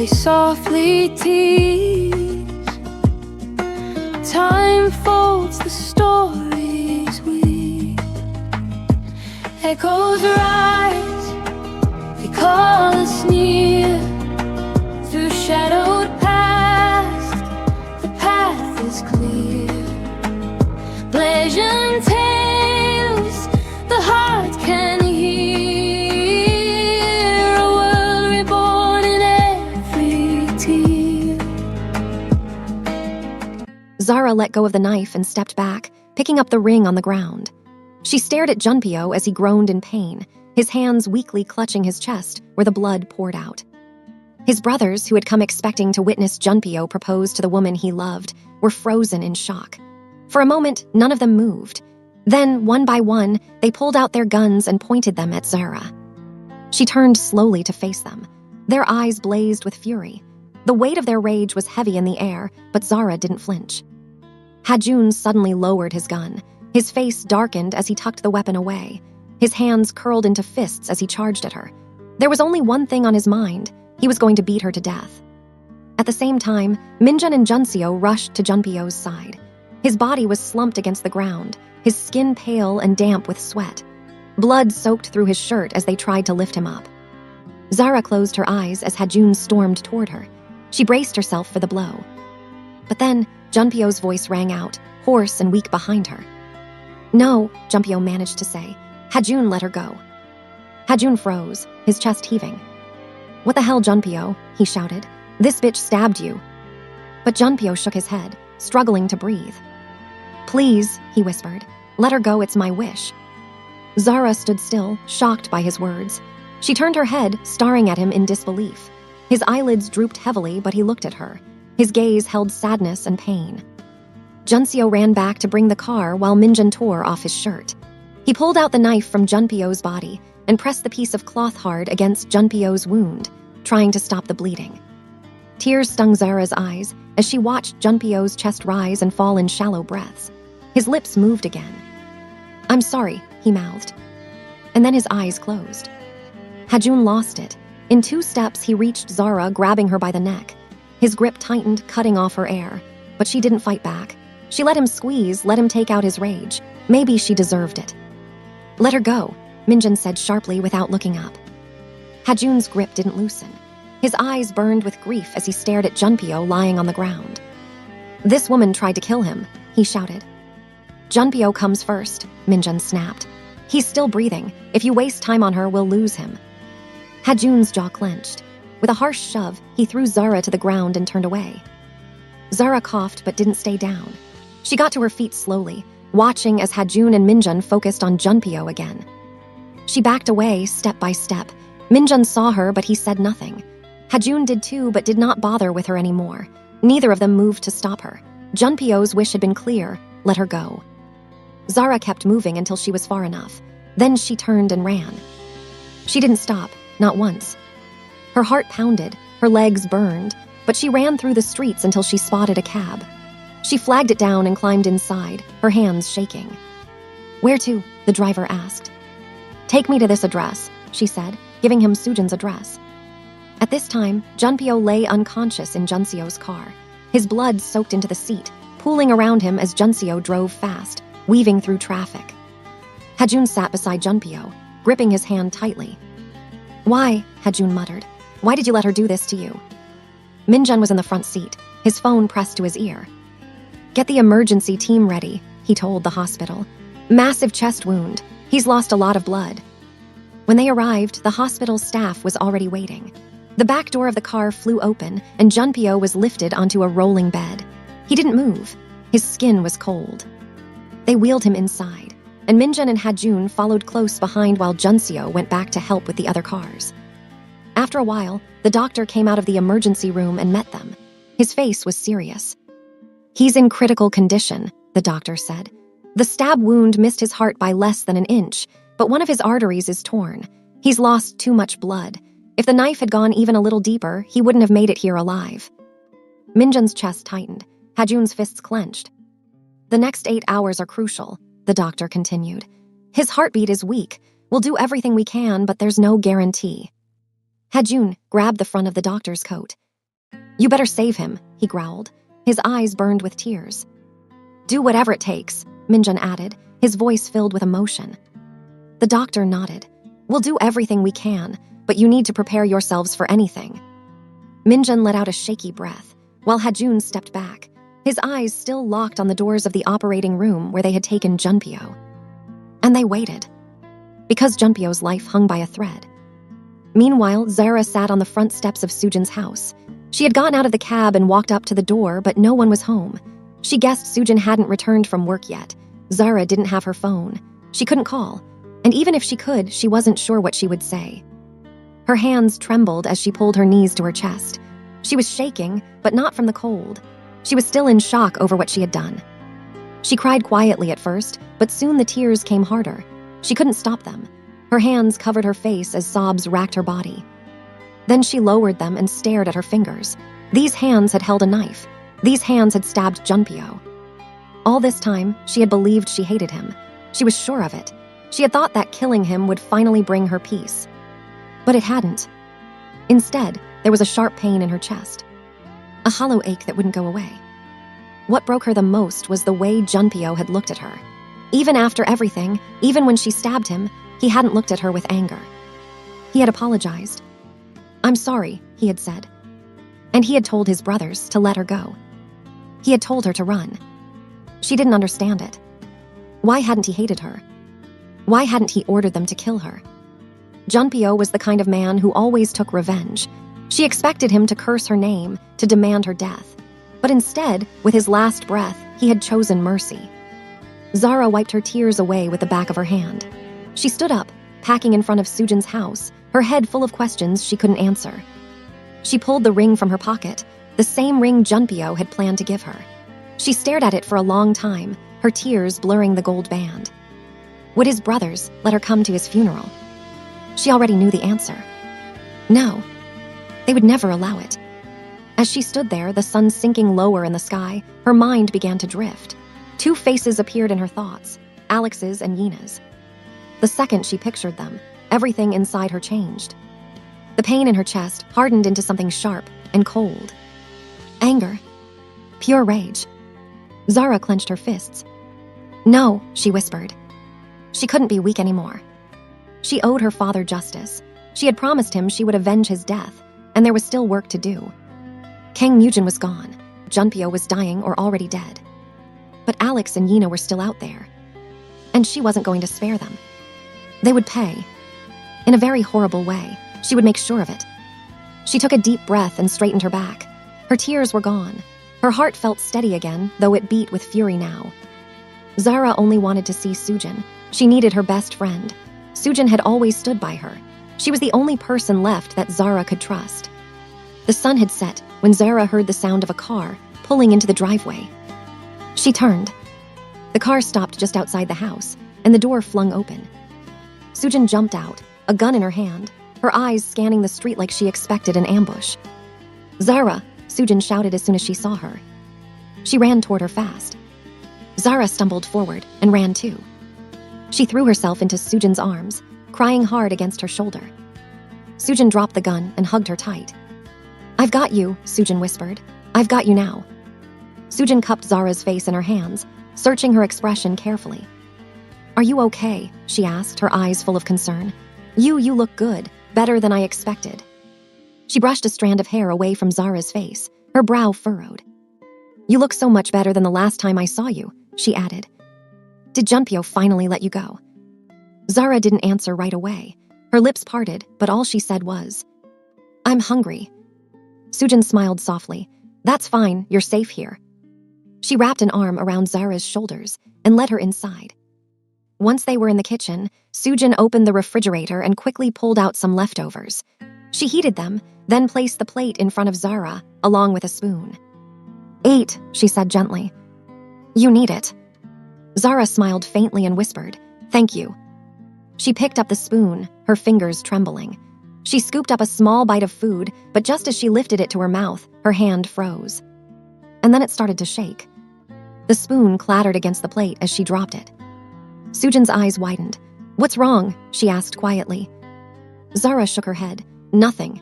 they softly tease. Time folds the stories we echoes rise, they call us near. Through shadowed past, the path is clear. Legend tales, the heart can hear. A world reborn in every tear. Zara let go of the knife and stepped back, picking up the ring on the ground. She stared at Junpeo as he groaned in pain, his hands weakly clutching his chest where the blood poured out. His brothers, who had come expecting to witness Junpeo propose to the woman he loved, were frozen in shock. For a moment, none of them moved. Then, one by one, they pulled out their guns and pointed them at Zara. She turned slowly to face them. Their eyes blazed with fury. The weight of their rage was heavy in the air, but Zara didn't flinch. Hajun suddenly lowered his gun. His face darkened as he tucked the weapon away. His hands curled into fists as he charged at her. There was only one thing on his mind. He was going to beat her to death. At the same time, Minjun and Junseo rushed to Junpeo's side. His body was slumped against the ground, his skin pale and damp with sweat. Blood soaked through his shirt as they tried to lift him up. Zara closed her eyes as Hajun stormed toward her. She braced herself for the blow. But then, Junpeo's voice rang out, hoarse and weak behind her. "No," Junpeo managed to say. Hajun let her go. Hajun froze, his chest heaving. "What the hell, Junpeo?" he shouted. "This bitch stabbed you." But Junpeo shook his head, struggling to breathe. "Please," he whispered. "Let her go, it's my wish." Zara stood still, shocked by his words. She turned her head, staring at him in disbelief. His eyelids drooped heavily, but he looked at her. His gaze held sadness and pain. Junseo ran back to bring the car while Minjun tore off his shirt. He pulled out the knife from Junpeo's body and pressed the piece of cloth hard against Junpeo's wound, trying to stop the bleeding. Tears stung Zara's eyes as she watched Junpeo's chest rise and fall in shallow breaths. His lips moved again. "I'm sorry," he mouthed. And then his eyes closed. Hajun lost it. In 2 steps, he reached Zara, grabbing her by the neck. His grip tightened, cutting off her air. But she didn't fight back. She let him squeeze, let him take out his rage. Maybe she deserved it. "Let her go," Minjun said sharply without looking up. Hajun's grip didn't loosen. His eyes burned with grief as he stared at Junpeo lying on the ground. "This woman tried to kill him," he shouted. "Junpeo comes first," Minjun snapped. "He's still breathing. If you waste time on her, we'll lose him." Hajun's jaw clenched. With a harsh shove, he threw Zara to the ground and turned away. Zara coughed but didn't stay down. She got to her feet slowly, watching as Hajun and Minjun focused on Junpeo again. She backed away step by step. Minjun saw her, but he said nothing. Hajun did too, but did not bother with her anymore. Neither of them moved to stop her. Junpeo's wish had been clear: let her go. Zara kept moving until she was far enough. Then she turned and ran. She didn't stop, not once. Her heart pounded, her legs burned, but she ran through the streets until she spotted a cab. She flagged it down and climbed inside, her hands shaking. "Where to?" the driver asked. "Take me to this address," she said, giving him Sujin's address. At this time, Junpeo lay unconscious in Junseo's car. His blood soaked into the seat, pooling around him as Junseo drove fast, weaving through traffic. Hajun sat beside Junpeo, gripping his hand tightly. "Why?" Hajun muttered. "Why did you let her do this to you?" Minjun was in the front seat, his phone pressed to his ear. "Get the emergency team ready," he told the hospital. "Massive chest wound. He's lost a lot of blood." When they arrived, the hospital staff was already waiting. The back door of the car flew open, and Junpeo was lifted onto a rolling bed. He didn't move. His skin was cold. They wheeled him inside, and Minjun and Hajun followed close behind while Junseo went back to help with the other cars. After a while, the doctor came out of the emergency room and met them. His face was serious. "He's in critical condition," the doctor said. "The stab wound missed his heart by less than an inch, but one of his arteries is torn. He's lost too much blood. If the knife had gone even a little deeper, he wouldn't have made it here alive." Minjun's chest tightened. Hajun's fists clenched. "The next 8 hours are crucial," the doctor continued. "His heartbeat is weak. We'll do everything we can, but there's no guarantee." Hajun grabbed the front of the doctor's coat. "You better save him," he growled. His eyes burned with tears. "Do whatever it takes," Minjun added, his voice filled with emotion. The doctor nodded. "We'll do everything we can, but you need to prepare yourselves for anything." Minjun let out a shaky breath, while Hajun stepped back, his eyes still locked on the doors of the operating room where they had taken Junpyo. And they waited, because Junpyo's life hung by a thread. Meanwhile, Zara sat on the front steps of Sujin's house. She had gotten out of the cab and walked up to the door, but no one was home. She guessed Sujin hadn't returned from work yet. Zara didn't have her phone. She couldn't call, and even if she could, she wasn't sure what she would say. Her hands trembled as she pulled her knees to her chest. She was shaking, but not from the cold. She was still in shock over what she had done. She cried quietly at first, but soon the tears came harder. She couldn't stop them. Her hands covered her face as sobs racked her body. Then she lowered them and stared at her fingers. These hands had held a knife. These hands had stabbed Junpyo. All this time, she had believed she hated him. She was sure of it. She had thought that killing him would finally bring her peace. But it hadn't. Instead, there was a sharp pain in her chest. A hollow ache that wouldn't go away. What broke her the most was the way Junpyo had looked at her. Even after everything, even when she stabbed him, he hadn't looked at her with anger. He had apologized. "I'm sorry," he had said. And he had told his brothers to let her go. He had told her to run. She didn't understand it. Why hadn't he hated her? Why hadn't he ordered them to kill her? Junpyo was the kind of man who always took revenge. She expected him to curse her name, to demand her death. But instead, with his last breath, he had chosen mercy. Zara wiped her tears away with the back of her hand. She stood up, packing in front of Sujin's house, her head full of questions she couldn't answer. She pulled the ring from her pocket, the same ring Junpyo had planned to give her. She stared at it for a long time, her tears blurring the gold band. Would his brothers let her come to his funeral? She already knew the answer. No, they would never allow it. As she stood there, the sun sinking lower in the sky, her mind began to drift. Two faces appeared in her thoughts, Alex's and Yina's. The second she pictured them, everything inside her changed. The pain in her chest hardened into something sharp and cold. Anger. Pure rage. Zara clenched her fists. "No," she whispered. She couldn't be weak anymore. She owed her father justice. She had promised him she would avenge his death, and there was still work to do. Kang Mujin was gone. Junpyo was dying or already dead. But Alex and Yina were still out there. And she wasn't going to spare them. They would pay. In a very horrible way. She would make sure of it. She took a deep breath and straightened her back. Her tears were gone. Her heart felt steady again, though it beat with fury now. Zara only wanted to see Sujin. She needed her best friend. Sujin had always stood by her. She was the only person left that Zara could trust. The sun had set when Zara heard the sound of a car pulling into the driveway. She turned. The car stopped just outside the house, and the door flung open. Sujin jumped out, a gun in her hand, her eyes scanning the street like she expected an ambush. "Zara!" Sujin shouted as soon as she saw her. She ran toward her fast. Zara stumbled forward and ran too. She threw herself into Sujin's arms, crying hard against her shoulder. Sujin dropped the gun and hugged her tight. "I've got you," Sujin whispered. "I've got you now." Sujin cupped Zara's face in her hands, searching her expression carefully. "Are you okay?" she asked, her eyes full of concern. You look good, better than I expected." She brushed a strand of hair away from Zara's face, her brow furrowed. "You look so much better than the last time I saw you," she added. "Did Junpyo finally let you go?" Zara didn't answer right away. Her lips parted, but all she said was, "I'm hungry." Sujin smiled softly. "That's fine, you're safe here." She wrapped an arm around Zara's shoulders and led her inside. Once they were in the kitchen, Sujin opened the refrigerator and quickly pulled out some leftovers. She heated them, then placed the plate in front of Zara, along with a spoon. "Eat," she said gently. "You need it." Zara smiled faintly and whispered, "Thank you." She picked up the spoon, her fingers trembling. She scooped up a small bite of food, but just as she lifted it to her mouth, her hand froze. And then it started to shake. The spoon clattered against the plate as she dropped it. Sujin's eyes widened. "What's wrong?" she asked quietly. Zara shook her head. "Nothing."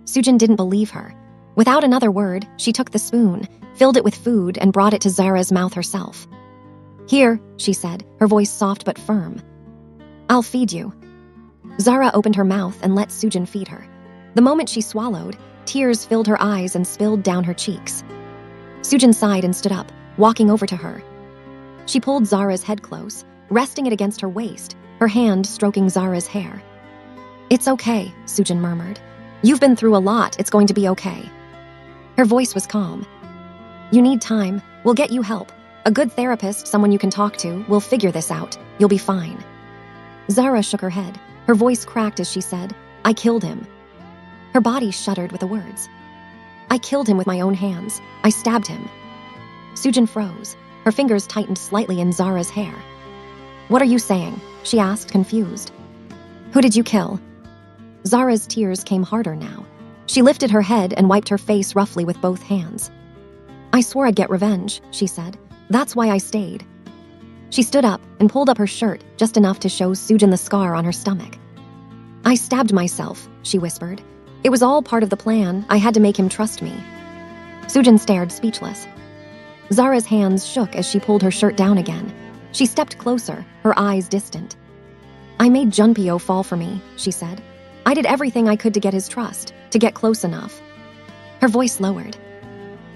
Sujin didn't believe her. Without another word, she took the spoon, filled it with food, and brought it to Zara's mouth herself. "Here," she said, her voice soft but firm. "I'll feed you." Zara opened her mouth and let Sujin feed her. The moment she swallowed, tears filled her eyes and spilled down her cheeks. Sujin sighed and stood up, walking over to her. She pulled Zara's head close, resting it against her waist, her hand stroking Zara's hair. "It's okay," Sujin murmured. "You've been through a lot, it's going to be okay." Her voice was calm. "You need time, we'll get you help. A good therapist, someone you can talk to, will figure this out. You'll be fine." Zara shook her head. Her voice cracked as she said, "I killed him." Her body shuddered with the words. "I killed him with my own hands. I stabbed him." Sujin froze. Her fingers tightened slightly in Zara's hair. "What are you saying?" she asked, confused. "Who did you kill?" Zara's tears came harder now. She lifted her head and wiped her face roughly with both hands. "I swore I'd get revenge," she said. "That's why I stayed." She stood up and pulled up her shirt just enough to show Sujin the scar on her stomach. "I stabbed myself," she whispered. "It was all part of the plan. I had to make him trust me." Sujin stared, speechless. Zara's hands shook as she pulled her shirt down again. She stepped closer, her eyes distant. "I made Junpyo fall for me," she said. "I did everything I could to get his trust, to get close enough." Her voice lowered.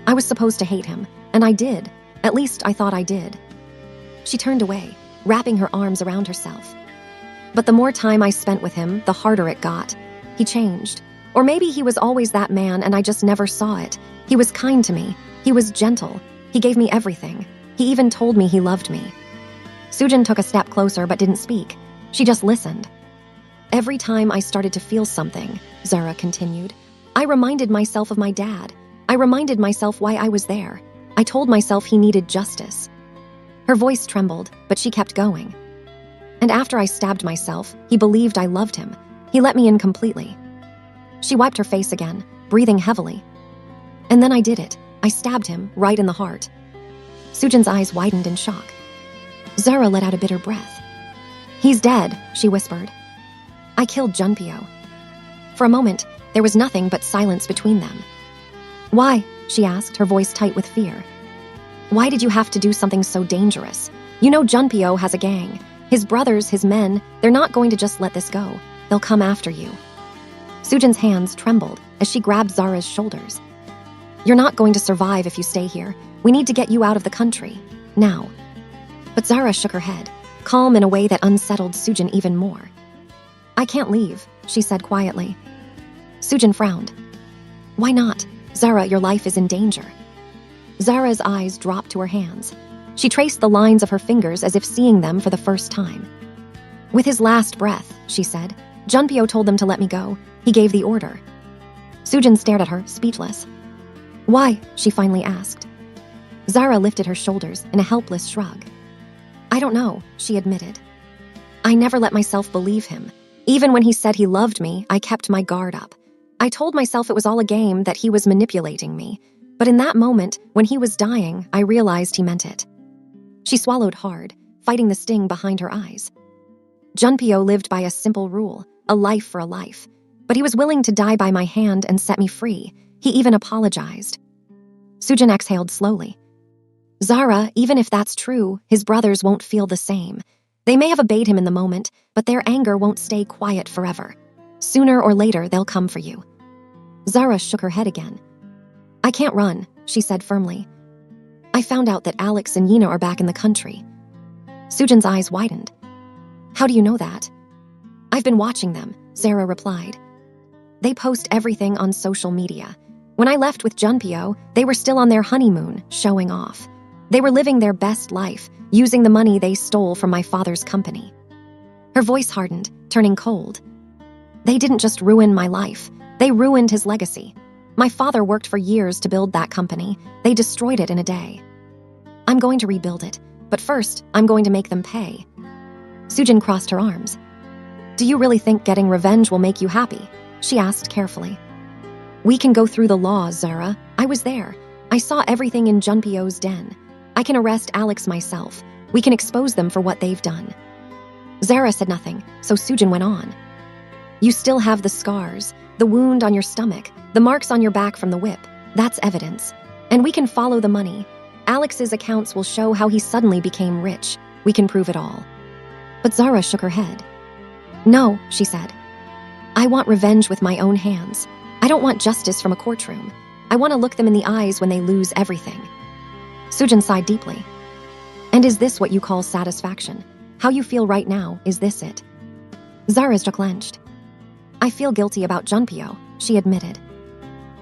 "I was supposed to hate him, and I did. At least I thought I did." She turned away, wrapping her arms around herself. "But the more time I spent with him, the harder it got. He changed. Or maybe he was always that man and I just never saw it. He was kind to me. He was gentle. He gave me everything. He even told me he loved me." Sujin took a step closer but didn't speak. She just listened. "Every time I started to feel something," Zara continued, "I reminded myself of my dad. I reminded myself why I was there. I told myself he needed justice." Her voice trembled, but she kept going. "And after I stabbed myself, he believed I loved him. He let me in completely." She wiped her face again, breathing heavily. "And then I did it. I stabbed him, right in the heart." Sujin's eyes widened in shock. Zara let out a bitter breath. "He's dead," she whispered. "I killed Junpyo." For a moment, there was nothing but silence between them. "Why?" she asked, her voice tight with fear. "Why did you have to do something so dangerous? You know Junpyo has a gang. His brothers, his men, they're not going to just let this go. They'll come after you." Sujin's hands trembled as she grabbed Zara's shoulders. "You're not going to survive if you stay here. We need to get you out of the country. Now." But Zara shook her head, calm in a way that unsettled Sujin even more. "I can't leave," she said quietly. Sujin frowned. "Why not? Zara, your life is in danger." Zara's eyes dropped to her hands. She traced the lines of her fingers as if seeing them for the first time. "With his last breath," she said, "Junpyo told them to let me go. He gave the order." Sujin stared at her, speechless. "Why?" she finally asked. Zara lifted her shoulders in a helpless shrug. "I don't know," she admitted. "I never let myself believe him. Even when he said he loved me, I kept my guard up. I told myself it was all a game, that he was manipulating me. But in that moment, when he was dying, I realized he meant it." She swallowed hard, fighting the sting behind her eyes. "Junpyo lived by a simple rule, a life for a life. But he was willing to die by my hand and set me free. He even apologized." Sujin exhaled slowly. "Zara, even if that's true, his brothers won't feel the same. They may have obeyed him in the moment, but their anger won't stay quiet forever. Sooner or later, they'll come for you." Zara shook her head again. "I can't run," she said firmly. "I found out that Alex and Yina are back in the country." Sujin's eyes widened. "How do you know that?" "I've been watching them," Zara replied. "They post everything on social media. When I left with Junpyo, they were still on their honeymoon, showing off. They were living their best life, using the money they stole from my father's company." Her voice hardened, turning cold. "They didn't just ruin my life. They ruined his legacy. My father worked for years to build that company. They destroyed it in a day. I'm going to rebuild it, but first, I'm going to make them pay." Sujin crossed her arms. "Do you really think getting revenge will make you happy?" she asked carefully. "We can go through the laws, Zara. I was there. I saw everything in Junpyo's den. I can arrest Alex myself. We can expose them for what they've done." Zara said nothing, so Sujin went on. "You still have the scars. The wound on your stomach, the marks on your back from the whip, that's evidence. And we can follow the money. Alex's accounts will show how he suddenly became rich. We can prove it all. But Zara shook her head. No, she said. I want revenge with my own hands. I don't want justice from a courtroom. I want to look them in the eyes when they lose everything. Sujin sighed deeply. And is this what you call satisfaction? How you feel right now, is this it? Zara's jaw clenched. I feel guilty about Junpyo, she admitted.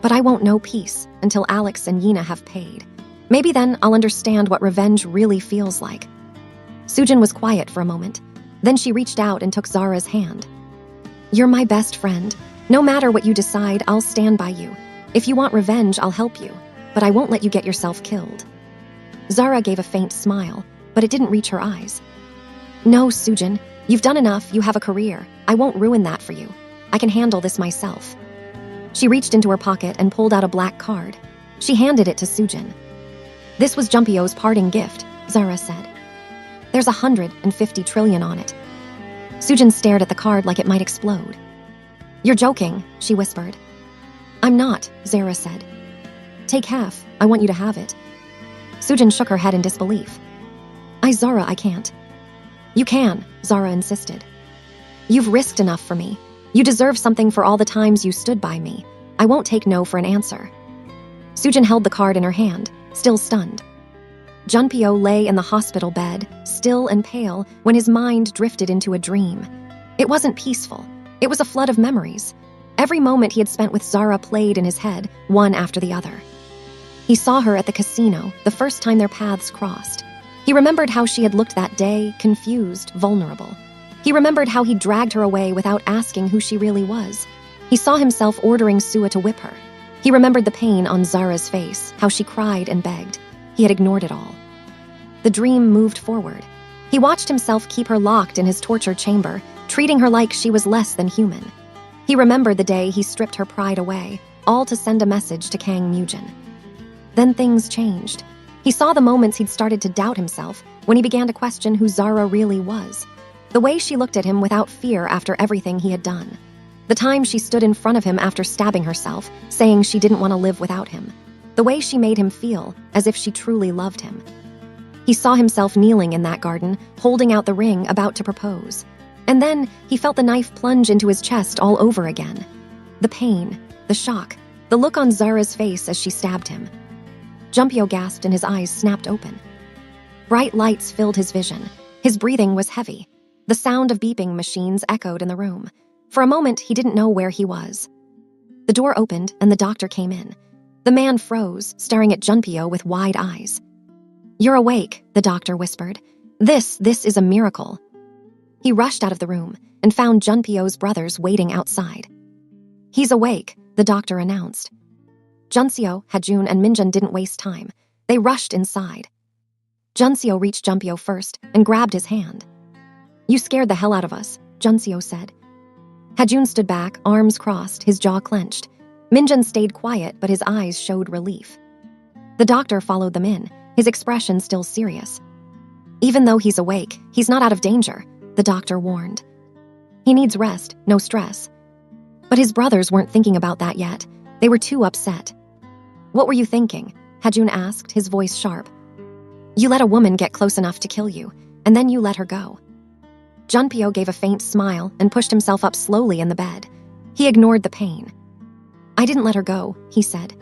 But I won't know peace until Alex and Yina have paid. Maybe then I'll understand what revenge really feels like. Sujin was quiet for a moment. Then she reached out and took Zara's hand. You're my best friend. No matter what you decide, I'll stand by you. If you want revenge, I'll help you. But I won't let you get yourself killed. Zara gave a faint smile, but it didn't reach her eyes. No, Sujin, you've done enough, you have a career. I won't ruin that for you. I can handle this myself. She reached into her pocket and pulled out a black card. She handed it to Sujin. This was Junpyo's parting gift, Zara said. There's 150 trillion on it. Sujin stared at the card like it might explode. You're joking, she whispered. I'm not, Zara said. Take half, I want you to have it. Sujin shook her head in disbelief. Zara, I can't. You can, Zara insisted. You've risked enough for me. You deserve something for all the times you stood by me. I won't take no for an answer. Sujin held the card in her hand, still stunned. Junpyo lay in the hospital bed, still and pale, when his mind drifted into a dream. It wasn't peaceful. It was a flood of memories. Every moment he had spent with Zara played in his head, one after the other. He saw her at the casino, the first time their paths crossed. He remembered how she had looked that day, confused, vulnerable. He remembered how he dragged her away without asking who she really was. He saw himself ordering Sua to whip her. He remembered the pain on Zara's face, how she cried and begged. He had ignored it all. The dream moved forward. He watched himself keep her locked in his torture chamber, treating her like she was less than human. He remembered the day he stripped her pride away, all to send a message to Kang Mujin. Then things changed. He saw the moments he'd started to doubt himself, when he began to question who Zara really was. The way she looked at him without fear after everything he had done. The time she stood in front of him after stabbing herself, saying she didn't want to live without him. The way she made him feel, as if she truly loved him. He saw himself kneeling in that garden, holding out the ring, about to propose. And then he felt the knife plunge into his chest all over again. The pain, the shock, the look on Zara's face as she stabbed him. Junpyo gasped and his eyes snapped open. Bright lights filled his vision. His breathing was heavy. The sound of beeping machines echoed in the room. For a moment, he didn't know where he was. The door opened and the doctor came in. The man froze, staring at Junpyo with wide eyes. You're awake, the doctor whispered. This is a miracle. He rushed out of the room and found Junpyo's brothers waiting outside. He's awake, the doctor announced. Junseo, Hajun, and Minjun didn't waste time. They rushed inside. Junseo reached Junpyo first and grabbed his hand. You scared the hell out of us, Junseo said. Hajun stood back, arms crossed, his jaw clenched. Minjun stayed quiet, but his eyes showed relief. The doctor followed them in, his expression still serious. Even though he's awake, he's not out of danger, the doctor warned. He needs rest, no stress. But his brothers weren't thinking about that yet. They were too upset. What were you thinking? Hajun asked, his voice sharp. You let a woman get close enough to kill you, and then you let her go. Junpyo gave a faint smile and pushed himself up slowly in the bed. He ignored the pain. I didn't let her go, he said.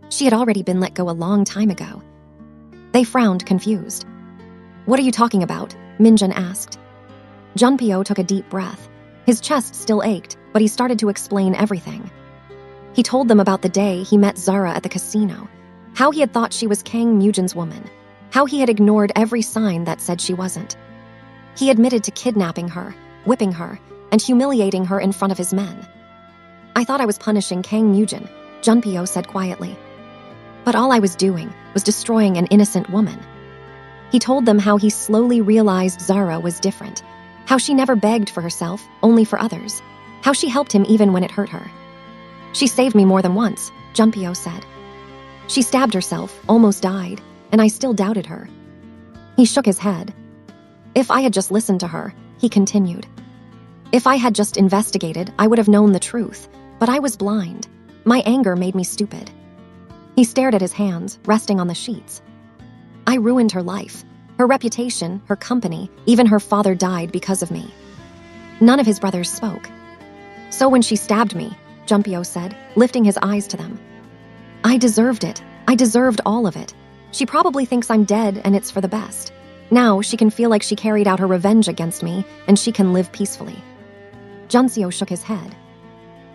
She had already been let go a long time ago. They frowned, confused. What are you talking about? Minjun asked. Junpyo took a deep breath. His chest still ached, but he started to explain everything. He told them about the day he met Zara at the casino, how he had thought she was Kang Mujin's woman, how he had ignored every sign that said she wasn't. He admitted to kidnapping her, whipping her, and humiliating her in front of his men. I thought I was punishing Kang Mujin, Junpyo said quietly. But all I was doing was destroying an innocent woman. He told them how he slowly realized Zara was different, how she never begged for herself, only for others, how she helped him even when it hurt her. She saved me more than once, Junpyo said. She stabbed herself, almost died, and I still doubted her. He shook his head. If I had just listened to her, he continued. If I had just investigated, I would have known the truth. But I was blind. My anger made me stupid. He stared at his hands, resting on the sheets. I ruined her life. Her reputation, her company, even her father died because of me. None of his brothers spoke. So when she stabbed me, Junpyo said, lifting his eyes to them, I deserved it. I deserved all of it. She probably thinks I'm dead and it's for the best. Now she can feel like she carried out her revenge against me and she can live peacefully. Junseo shook his head.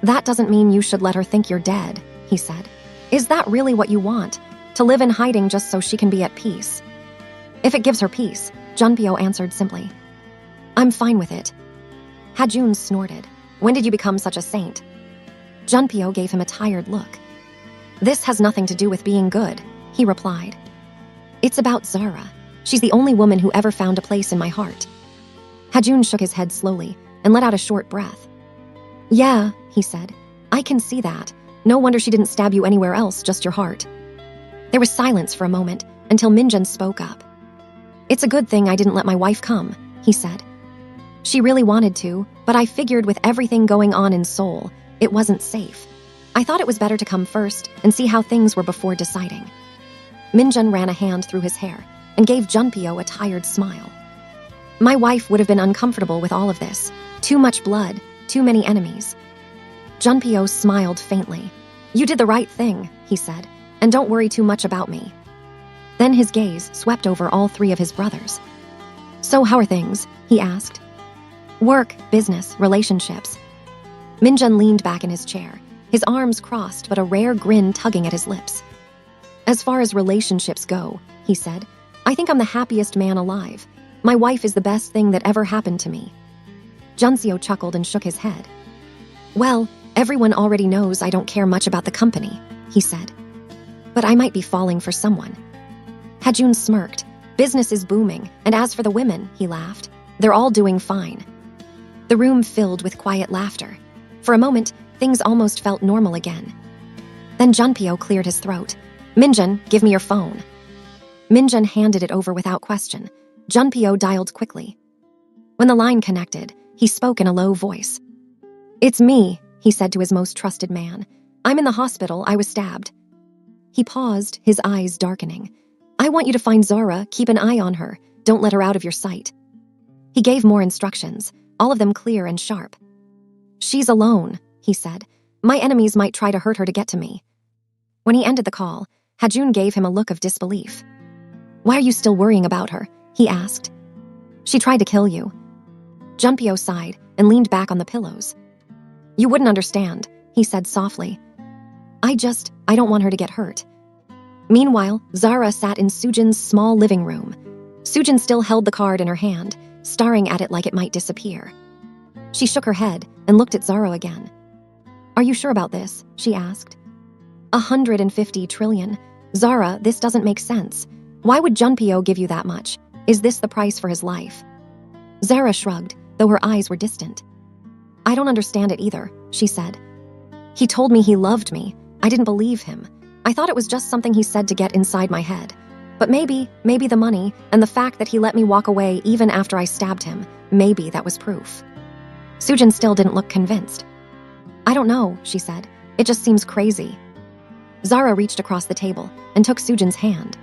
That doesn't mean you should let her think you're dead, he said. Is that really what you want? To live in hiding just so she can be at peace? If it gives her peace, Junpyo answered simply. I'm fine with it. Hajun snorted. When did you become such a saint? Junpyo gave him a tired look. This has nothing to do with being good, he replied. It's about Zara. She's the only woman who ever found a place in my heart. Hajun shook his head slowly and let out a short breath. Yeah, he said. I can see that. No wonder she didn't stab you anywhere else, just your heart. There was silence for a moment until Minjun spoke up. It's a good thing I didn't let my wife come, he said. She really wanted to, but I figured with everything going on in Seoul, it wasn't safe. I thought it was better to come first and see how things were before deciding. Minjun ran a hand through his hair and gave Junpyo a tired smile. My wife would have been uncomfortable with all of this. Too much blood, too many enemies. Junpyo smiled faintly. You did the right thing, he said, and don't worry too much about me. Then his gaze swept over all three of his brothers. So how are things? He asked. Work, business, relationships. Minjun leaned back in his chair, his arms crossed but a rare grin tugging at his lips. As far as relationships go, he said, I think I'm the happiest man alive. My wife is the best thing that ever happened to me. Junseo chuckled and shook his head. Well, everyone already knows I don't care much about the company, he said. But I might be falling for someone. Hajun smirked. Business is booming, and as for the women, he laughed, they're all doing fine. The room filled with quiet laughter. For a moment, things almost felt normal again. Then Junpyo cleared his throat. Minjun, give me your phone. Minjun handed it over without question. Junpyo dialed quickly. When the line connected, he spoke in a low voice. It's me, he said to his most trusted man. I'm in the hospital, I was stabbed. He paused, his eyes darkening. I want you to find Zara, keep an eye on her, don't let her out of your sight. He gave more instructions, all of them clear and sharp. She's alone, he said. My enemies might try to hurt her to get to me. When he ended the call, Hajun gave him a look of disbelief. Why are you still worrying about her? He asked. She tried to kill you. Junpyo sighed and leaned back on the pillows. You wouldn't understand, he said softly. I don't want her to get hurt. Meanwhile, Zara sat in Sujin's small living room. Sujin still held the card in her hand, staring at it like it might disappear. She shook her head and looked at Zara again. Are you sure about this? She asked. 150 trillion. Zara, this doesn't make sense. Why would Junpyo give you that much? Is this the price for his life? Zara shrugged, though her eyes were distant. I don't understand it either, she said. He told me he loved me. I didn't believe him. I thought it was just something he said to get inside my head. But maybe the money and the fact that he let me walk away even after I stabbed him, maybe that was proof. Sujin still didn't look convinced. I don't know, she said. It just seems crazy. Zara reached across the table and took Sujin's hand.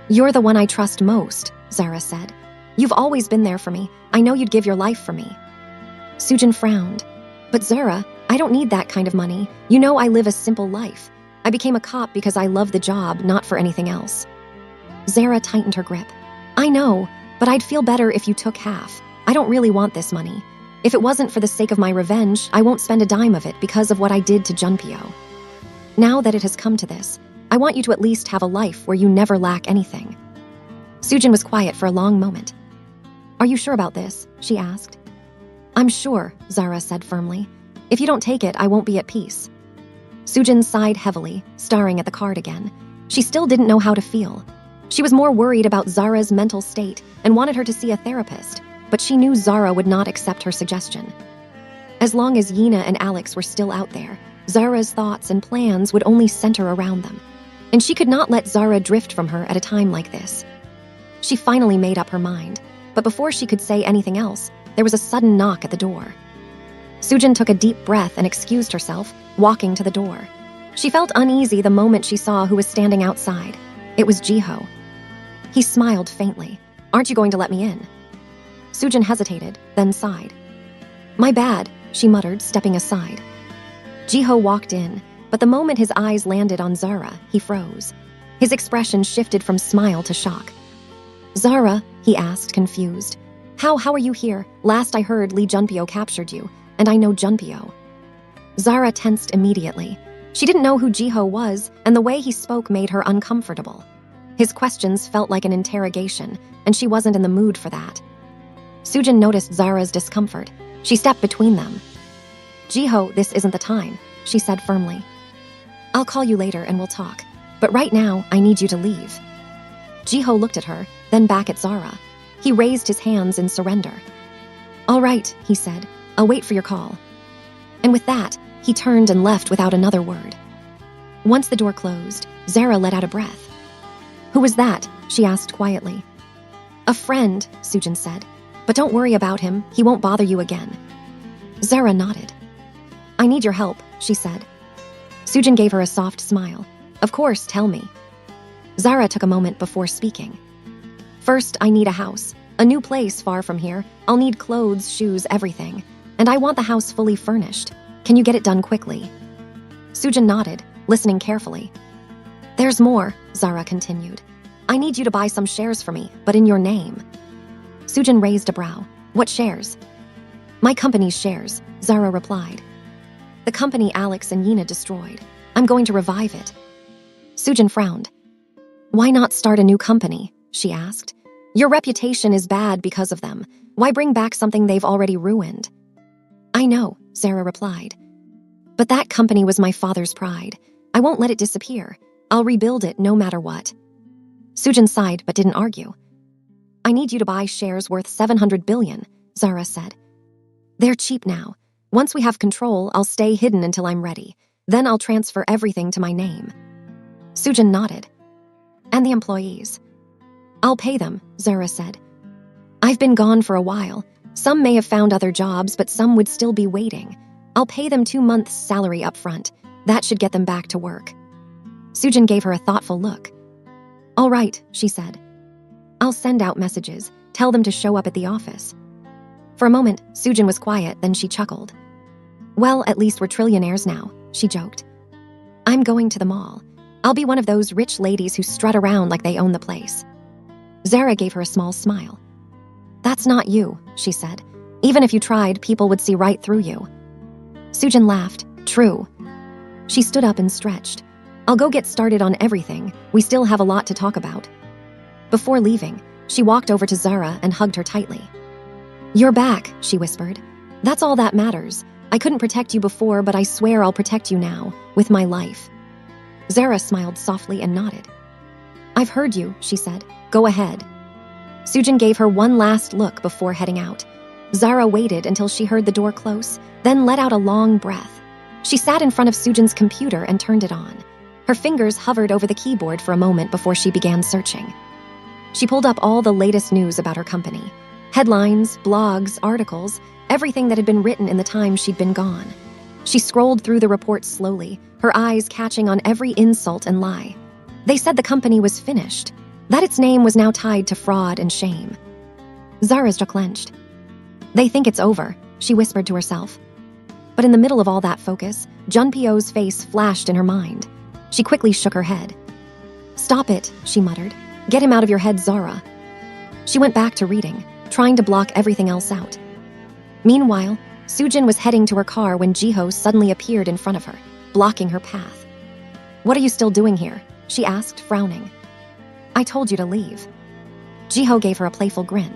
You're the one I trust most, Zara said. You've always been there for me. I know you'd give your life for me. Sujin frowned. But Zara, I don't need that kind of money. You know I live a simple life. I became a cop because I love the job, not for anything else. Zara tightened her grip. I know, but I'd feel better if you took half. I don't really want this money. If it wasn't for the sake of my revenge, I won't spend a dime of it because of what I did to Junpyo. Now that it has come to this, I want you to at least have a life where you never lack anything. Sujin was quiet for a long moment. Are you sure about this? She asked. I'm sure, Zara said firmly. If you don't take it, I won't be at peace. Sujin sighed heavily, staring at the card again. She still didn't know how to feel. She was more worried about Zara's mental state and wanted her to see a therapist, but she knew Zara would not accept her suggestion. As long as Yina and Alex were still out there, Zara's thoughts and plans would only center around them. And she could not let Zara drift from her at a time like this. She finally made up her mind, but before she could say anything else, there was a sudden knock at the door. Sujin took a deep breath and excused herself, walking to the door. She felt uneasy the moment she saw who was standing outside. It was Jiho. He smiled faintly. "Aren't you going to let me in?" Sujin hesitated, then sighed. "My bad," she muttered, stepping aside. Jiho walked in, but the moment his eyes landed on Zara, he froze. His expression shifted from smile to shock. "Zara?" he asked, confused. How are you here? Last I heard, Lee Junpyo captured you, and I know Junpyo." Zara tensed immediately. She didn't know who Jiho was, and the way he spoke made her uncomfortable. His questions felt like an interrogation, and she wasn't in the mood for that. Sujin noticed Zara's discomfort. She stepped between them. "Jiho, this isn't the time," she said firmly. "I'll call you later and we'll talk. But right now, I need you to leave." Jiho looked at her, then back at Zara. He raised his hands in surrender. "All right," he said. "I'll wait for your call." And with that, he turned and left without another word. Once the door closed, Zara let out a breath. "Who was that?" she asked quietly. "A friend," Sujin said. "But don't worry about him, he won't bother you again." Zara nodded. "I need your help," she said. Sujin gave her a soft smile. "Of course, tell me." Zara took a moment before speaking. "First, I need a house. A new place far from here. I'll need clothes, shoes, everything. And I want the house fully furnished. Can you get it done quickly?" Sujin nodded, listening carefully. "There's more," Zara continued. "I need you to buy some shares for me, but in your name." Sujin raised a brow. "What shares?" "My company's shares," Zara replied. "The company Alex and Yina destroyed. I'm going to revive it." Sujin frowned. "Why not start a new company?" she asked. "Your reputation is bad because of them. Why bring back something they've already ruined?" "I know," Zara replied. "But that company was my father's pride. I won't let it disappear. I'll rebuild it no matter what." Sujin sighed but didn't argue. "I need you to buy shares worth 700 billion, Zara said. "They're cheap now. Once we have control, I'll stay hidden until I'm ready. Then I'll transfer everything to my name." Sujin nodded. "And the employees?" "I'll pay them," Zara said. "I've been gone for a while. Some may have found other jobs, but some would still be waiting. I'll pay them 2 months' salary up front. That should get them back to work." Sujin gave her a thoughtful look. "All right," she said. "I'll send out messages, tell them to show up at the office." For a moment, Sujin was quiet, then she chuckled. "Well, at least we're trillionaires now," she joked. "I'm going to the mall. I'll be one of those rich ladies who strut around like they own the place." Zara gave her a small smile. "That's not you," she said. "Even if you tried, people would see right through you." Sujin laughed. "True." She stood up and stretched. "I'll go get started on everything. We still have a lot to talk about." Before leaving, she walked over to Zara and hugged her tightly. "You're back," she whispered. "That's all that matters. I couldn't protect you before, but I swear I'll protect you now, with my life." Zara smiled softly and nodded. "I've heard you," she said. "Go ahead." Sujin gave her one last look before heading out. Zara waited until she heard the door close, then let out a long breath. She sat in front of Sujin's computer and turned it on. Her fingers hovered over the keyboard for a moment before she began searching. She pulled up all the latest news about her company. Headlines, blogs, articles, everything that had been written in the time she'd been gone. She scrolled through the reports slowly, her eyes catching on every insult and lie. They said the company was finished, that its name was now tied to fraud and shame. Zara's jaw clenched. "They think it's over," she whispered to herself. But in the middle of all that focus, Junpyo's face flashed in her mind. She quickly shook her head. "Stop it," she muttered. "Get him out of your head, Zara." She went back to reading, trying to block everything else out. Meanwhile, Sujin was heading to her car when Jiho suddenly appeared in front of her, blocking her path. "What are you still doing here?" she asked, frowning. "I told you to leave." Jiho gave her a playful grin.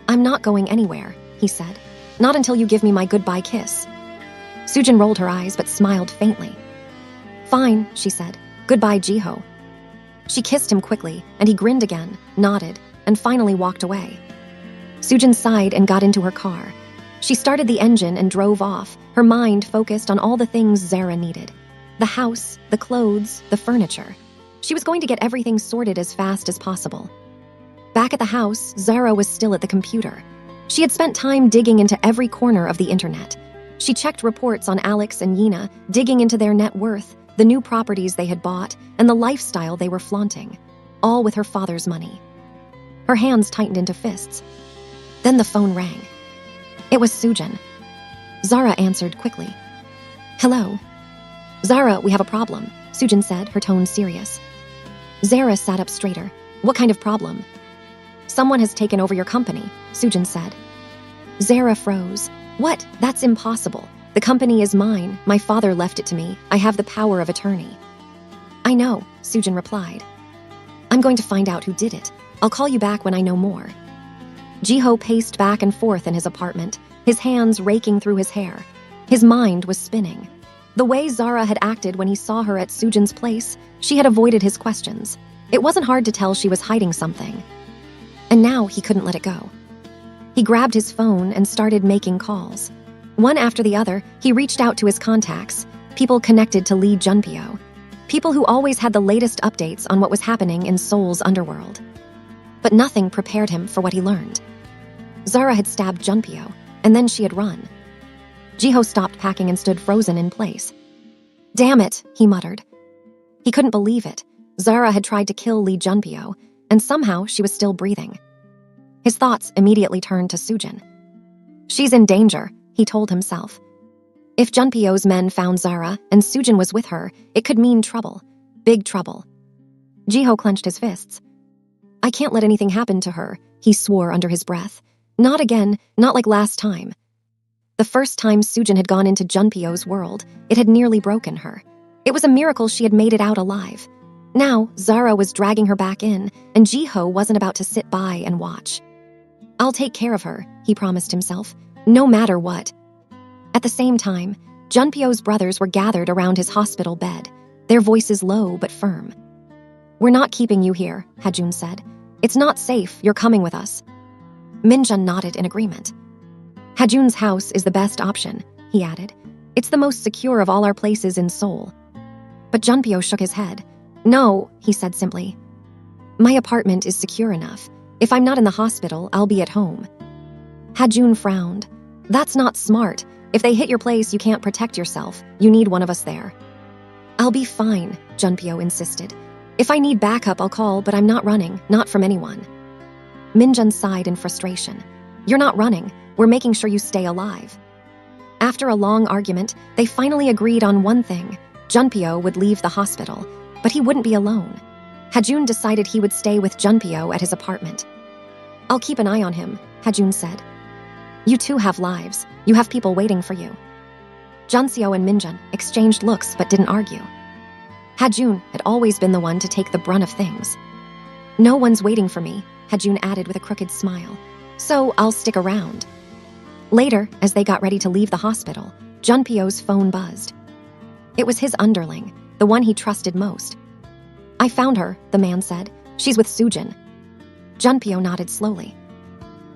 "I'm not going anywhere," he said. "Not until you give me my goodbye kiss." Sujin rolled her eyes but smiled faintly. "Fine," she said. "Goodbye, Jiho." She kissed him quickly, and he grinned again, nodded, and finally walked away. Sujin sighed and got into her car. She started the engine and drove off, her mind focused on all the things Zara needed. The house, the clothes, the furniture. She was going to get everything sorted as fast as possible. Back at the house, Zara was still at the computer. She had spent time digging into every corner of the internet. She checked reports on Alex and Yina, digging into their net worth, the new properties they had bought, and the lifestyle they were flaunting, all with her father's money. Her hands tightened into fists. Then the phone rang. It was Sujin. Zara answered quickly. Hello. Zara, we have a problem, Sujin said, her tone serious. Zara sat up straighter. What kind of problem? Someone has taken over your company, Sujin said. Zara froze. What? That's impossible. The company is mine. My father left it to me. I have the power of attorney. I know, Sujin replied. I'm going to find out who did it. I'll call you back when I know more. Jiho paced back and forth in his apartment, his hands raking through his hair. His mind was spinning. The way Zara had acted when he saw her at Sujin's place, she had avoided his questions. It wasn't hard to tell she was hiding something. And now he couldn't let it go. He grabbed his phone and started making calls. One after the other, he reached out to his contacts, people connected to Lee Junpyo, people who always had the latest updates on what was happening in Seoul's underworld. But nothing prepared him for what he learned. Zara had stabbed Junpyo, and then she had run. Jiho stopped packing and stood frozen in place. Damn it, he muttered. He couldn't believe it. Zara had tried to kill Lee Junpyo, and somehow she was still breathing. His thoughts immediately turned to Sujin. She's in danger, he told himself. If Junpyo's men found Zara and Sujin was with her, it could mean trouble. Big trouble. Jiho clenched his fists. I can't let anything happen to her, he swore under his breath. Not again, not like last time. The first time Sujin had gone into Junpyo's world, it had nearly broken her. It was a miracle she had made it out alive. Now, Zara was dragging her back in, and Jiho wasn't about to sit by and watch. I'll take care of her, he promised himself, no matter what. At the same time, Junpyo's brothers were gathered around his hospital bed, their voices low but firm. We're not keeping you here, Hajun said. It's not safe, you're coming with us. Minjun nodded in agreement. Hajun's house is the best option, he added. It's the most secure of all our places in Seoul. But Junpyo shook his head. No, he said simply. My apartment is secure enough. If I'm not in the hospital, I'll be at home. Hajun frowned. That's not smart. If they hit your place, you can't protect yourself. You need one of us there. I'll be fine, Junpyo insisted. If I need backup, I'll call, but I'm not running, not from anyone. Minjun sighed in frustration. You're not running. We're making sure you stay alive. After a long argument, they finally agreed on one thing. Junpyo would leave the hospital, but he wouldn't be alone. Hajun decided he would stay with Junpyo at his apartment. I'll keep an eye on him, Hajun said. You two have lives. You have people waiting for you. Junseo and Minjun exchanged looks but didn't argue. Hajun had always been the one to take the brunt of things. No one's waiting for me, Hajun added with a crooked smile. So I'll stick around. Later, as they got ready to leave the hospital, Junpyo's phone buzzed. It was his underling, the one he trusted most. I found her, the man said. She's with Sujin. Junpyo nodded slowly.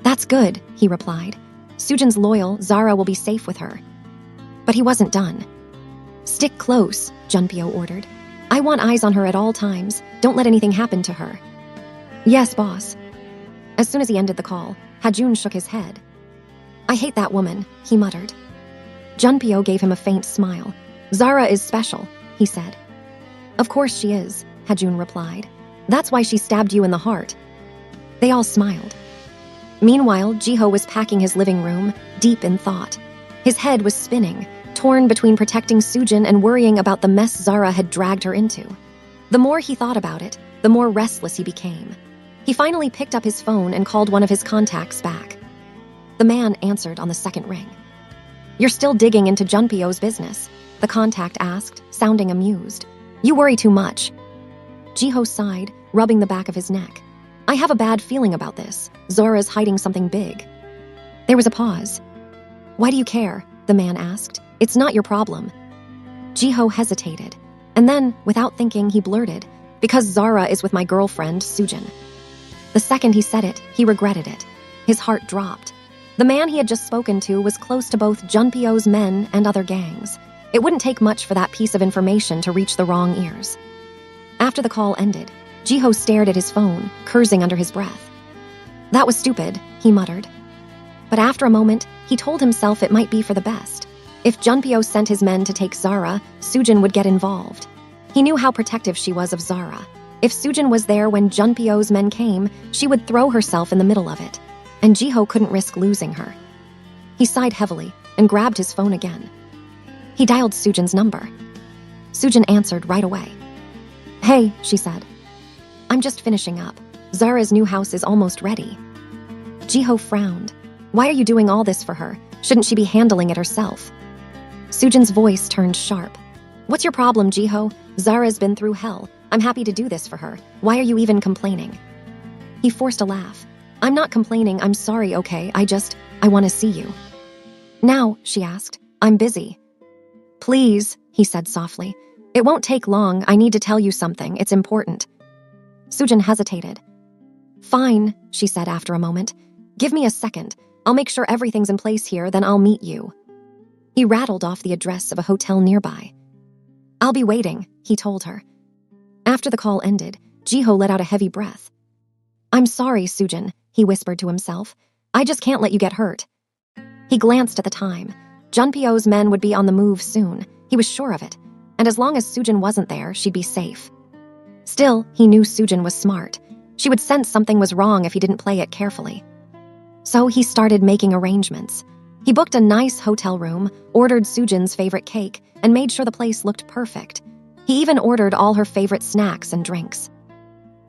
That's good, he replied. Sujin's loyal, Zara will be safe with her. But he wasn't done. Stick close, Junpyo ordered. I want eyes on her at all times. Don't let anything happen to her. Yes, boss. As soon as he ended the call, Hajun shook his head. I hate that woman, he muttered. Junpyo gave him a faint smile. Zara is special, he said. Of course she is, Hajun replied. That's why she stabbed you in the heart. They all smiled. Meanwhile, Jiho was packing his living room, deep in thought. His head was spinning, torn between protecting Sujin and worrying about the mess Zara had dragged her into. The more he thought about it, the more restless he became. He finally picked up his phone and called one of his contacts back. The man answered on the second ring. You're still digging into Junpyo's business, the contact asked, sounding amused. You worry too much. Jiho sighed, rubbing the back of his neck. I have a bad feeling about this. Zara's hiding something big. There was a pause. Why do you care? The man asked. It's not your problem. Jiho hesitated, and then, without thinking, he blurted, because Zara is with my girlfriend, Sujin. The second he said it, he regretted it. His heart dropped. The man he had just spoken to was close to both Junpyo's men and other gangs. It wouldn't take much for that piece of information to reach the wrong ears. After the call ended, Jiho stared at his phone, cursing under his breath. That was stupid, he muttered. But after a moment, he told himself it might be for the best. If Junpyo sent his men to take Zara, Sujin would get involved. He knew how protective she was of Zara. If Sujin was there when Junpyo's men came, she would throw herself in the middle of it, and Jiho couldn't risk losing her. He sighed heavily and grabbed his phone again. He dialed Sujin's number. Sujin answered right away. "Hey," she said. "I'm just finishing up. Zara's new house is almost ready." Jiho frowned. "Why are you doing all this for her? Shouldn't she be handling it herself?" Sujin's voice turned sharp. "What's your problem, Jiho? Zara's been through hell. I'm happy to do this for her. Why are you even complaining?" He forced a laugh. "I'm not complaining, I'm sorry, okay? I want to see you." "Now?" she asked. "I'm busy." "Please," he said softly. "It won't take long. I need to tell you something. It's important." Sujin hesitated. "Fine," she said after a moment. "Give me a second. I'll make sure everything's in place here, then I'll meet you." He rattled off the address of a hotel nearby. "I'll be waiting," he told her. After the call ended, Jiho let out a heavy breath. "I'm sorry, Sujin," he whispered to himself. "I just can't let you get hurt." He glanced at the time. Junpyo's men would be on the move soon. He was sure of it. And as long as Sujin wasn't there, she'd be safe. Still, he knew Sujin was smart. She would sense something was wrong if he didn't play it carefully. So he started making arrangements. He booked a nice hotel room, ordered Sujin's favorite cake, and made sure the place looked perfect. He even ordered all her favorite snacks and drinks.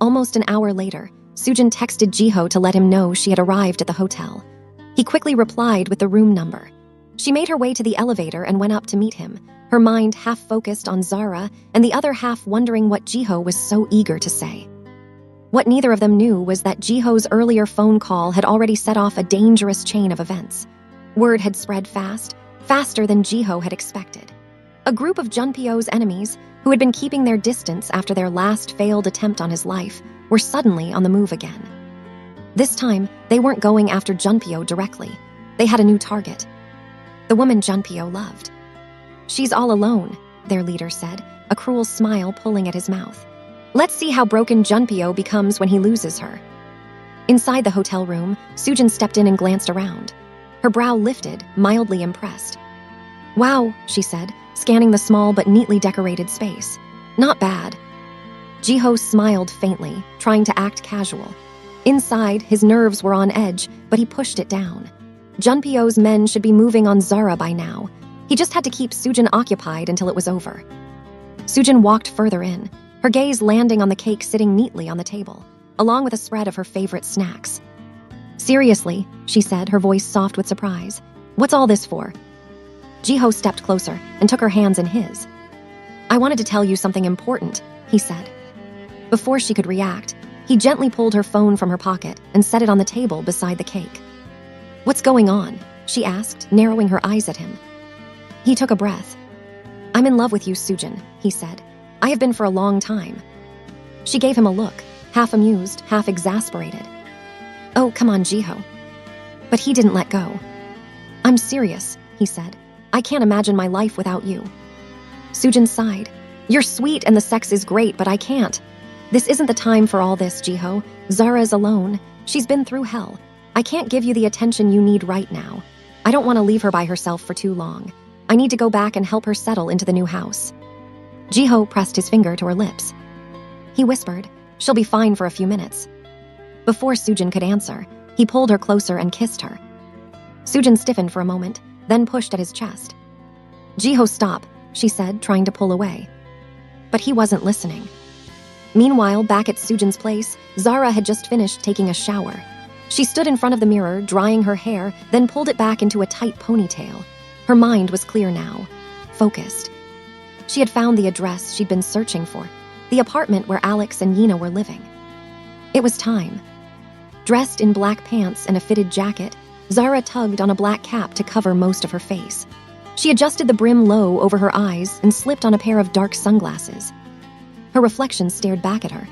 Almost an hour later, Sujin texted Jiho to let him know she had arrived at the hotel. He quickly replied with the room number. She made her way to the elevator and went up to meet him, her mind half focused on Zara and the other half wondering what Jiho was so eager to say. What neither of them knew was that Jiho's earlier phone call had already set off a dangerous chain of events. Word had spread fast, faster than Jiho had expected. A group of Junpyo's enemies, who had been keeping their distance after their last failed attempt on his life, were suddenly on the move again. This time, they weren't going after Junpyo directly. They had a new target. The woman Junpyo loved. "She's all alone," their leader said, a cruel smile pulling at his mouth. "Let's see how broken Junpyo becomes when he loses her." Inside the hotel room, Sujin stepped in and glanced around. Her brow lifted, mildly impressed. "Wow," she said, scanning the small but neatly decorated space. "Not bad." Jiho smiled faintly, trying to act casual. Inside, his nerves were on edge, but he pushed it down. Junpyo's men should be moving on Zara by now. He just had to keep Sujin occupied until it was over. Sujin walked further in, her gaze landing on the cake sitting neatly on the table, along with a spread of her favorite snacks. "Seriously," she said, her voice soft with surprise. "What's all this for?" Jiho stepped closer and took her hands in his. "I wanted to tell you something important," he said. Before she could react, he gently pulled her phone from her pocket and set it on the table beside the cake. "What's going on?" she asked, narrowing her eyes at him. He took a breath. "I'm in love with you, Sujin," he said. "I have been for a long time." She gave him a look, half amused, half exasperated. "Oh, come on, Jiho." But he didn't let go. "I'm serious," he said. "I can't imagine my life without you." Sujin sighed. "You're sweet and the sex is great, but I can't. This isn't the time for all this, Jiho. Zara's alone. She's been through hell. I can't give you the attention you need right now. I don't want to leave her by herself for too long. I need to go back and help her settle into the new house." Jiho pressed his finger to her lips. He whispered, "She'll be fine for a few minutes." Before Sujin could answer, he pulled her closer and kissed her. Sujin stiffened for a moment, then pushed at his chest. "Jiho, stop," she said, trying to pull away. But he wasn't listening. Meanwhile, back at Sujin's place, Zara had just finished taking a shower. She stood in front of the mirror, drying her hair, then pulled it back into a tight ponytail. Her mind was clear now, focused. She had found the address she'd been searching for, the apartment where Alex and Yina were living. It was time. Dressed in black pants and a fitted jacket, Zara tugged on a black cap to cover most of her face. She adjusted the brim low over her eyes and slipped on a pair of dark sunglasses. Her reflection stared back at her.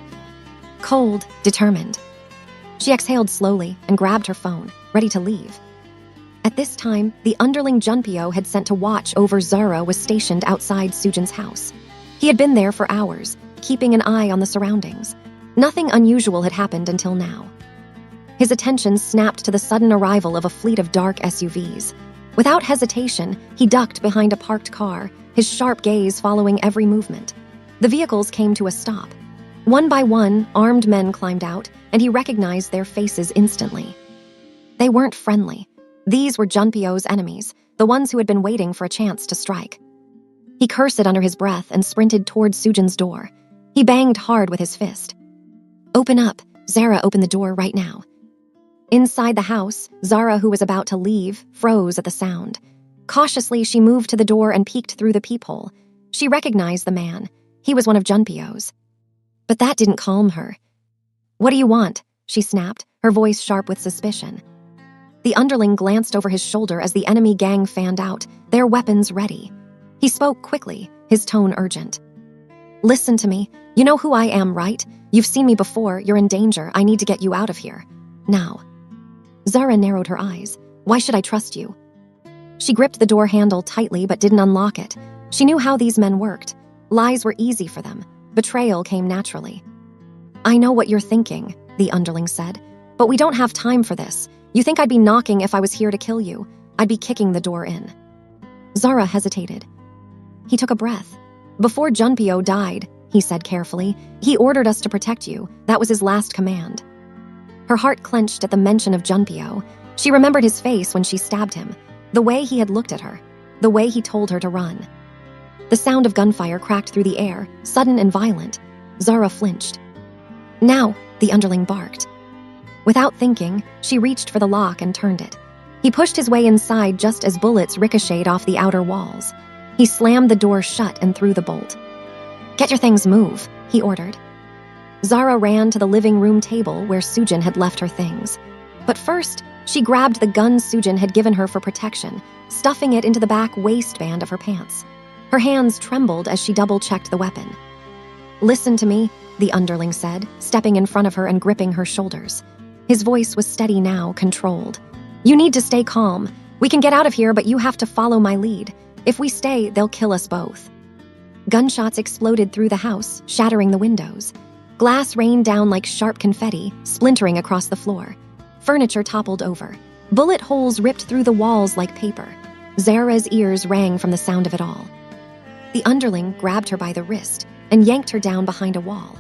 Cold, determined. She exhaled slowly and grabbed her phone, ready to leave. At this time, the underling Junpyo had sent to watch over Zara was stationed outside Sujin's house. He had been there for hours, keeping an eye on the surroundings. Nothing unusual had happened until now. His attention snapped to the sudden arrival of a fleet of dark SUVs. Without hesitation, he ducked behind a parked car, his sharp gaze following every movement. The vehicles came to a stop. One by one, armed men climbed out, and he recognized their faces instantly. They weren't friendly. These were Junpyo's enemies, the ones who had been waiting for a chance to strike. He cursed under his breath and sprinted toward Sujin's door. He banged hard with his fist. "Open up. Zara, open the door right now." Inside the house, Zara, who was about to leave, froze at the sound. Cautiously, she moved to the door and peeked through the peephole. She recognized the man. He was one of Junpyo's. But that didn't calm her. "What do you want?" she snapped, her voice sharp with suspicion. The underling glanced over his shoulder as the enemy gang fanned out, their weapons ready. He spoke quickly, his tone urgent. "Listen to me. You know who I am, right? You've seen me before. You're in danger. I need to get you out of here. Now." Zara narrowed her eyes. "Why should I trust you?" She gripped the door handle tightly but didn't unlock it. She knew how these men worked. Lies were easy for them. Betrayal came naturally. "I know what you're thinking," the underling said, "but we don't have time for this. You think I'd be knocking if I was here to kill you? I'd be kicking the door in." Zara hesitated. He took a breath. "Before Junpyo died," he said carefully, "he ordered us to protect you. That was his last command." Her heart clenched at the mention of Junpyo. She remembered his face when she stabbed him, the way he had looked at her, the way he told her to run. The sound of gunfire cracked through the air, sudden and violent. Zara flinched. "Now," the underling barked. Without thinking, she reached for the lock and turned it. He pushed his way inside just as bullets ricocheted off the outer walls. He slammed the door shut and threw the bolt. "Get your things, move," he ordered. Zara ran to the living room table where Sujin had left her things. But first, she grabbed the gun Sujin had given her for protection, stuffing it into the back waistband of her pants. Her hands trembled as she double-checked the weapon. "Listen to me," the underling said, stepping in front of her and gripping her shoulders. His voice was steady now, controlled. "You need to stay calm. We can get out of here, but you have to follow my lead. If we stay, they'll kill us both." Gunshots exploded through the house, shattering the windows. Glass rained down like sharp confetti, splintering across the floor. Furniture toppled over. Bullet holes ripped through the walls like paper. Zara's ears rang from the sound of it all. The underling grabbed her by the wrist and yanked her down behind a wall.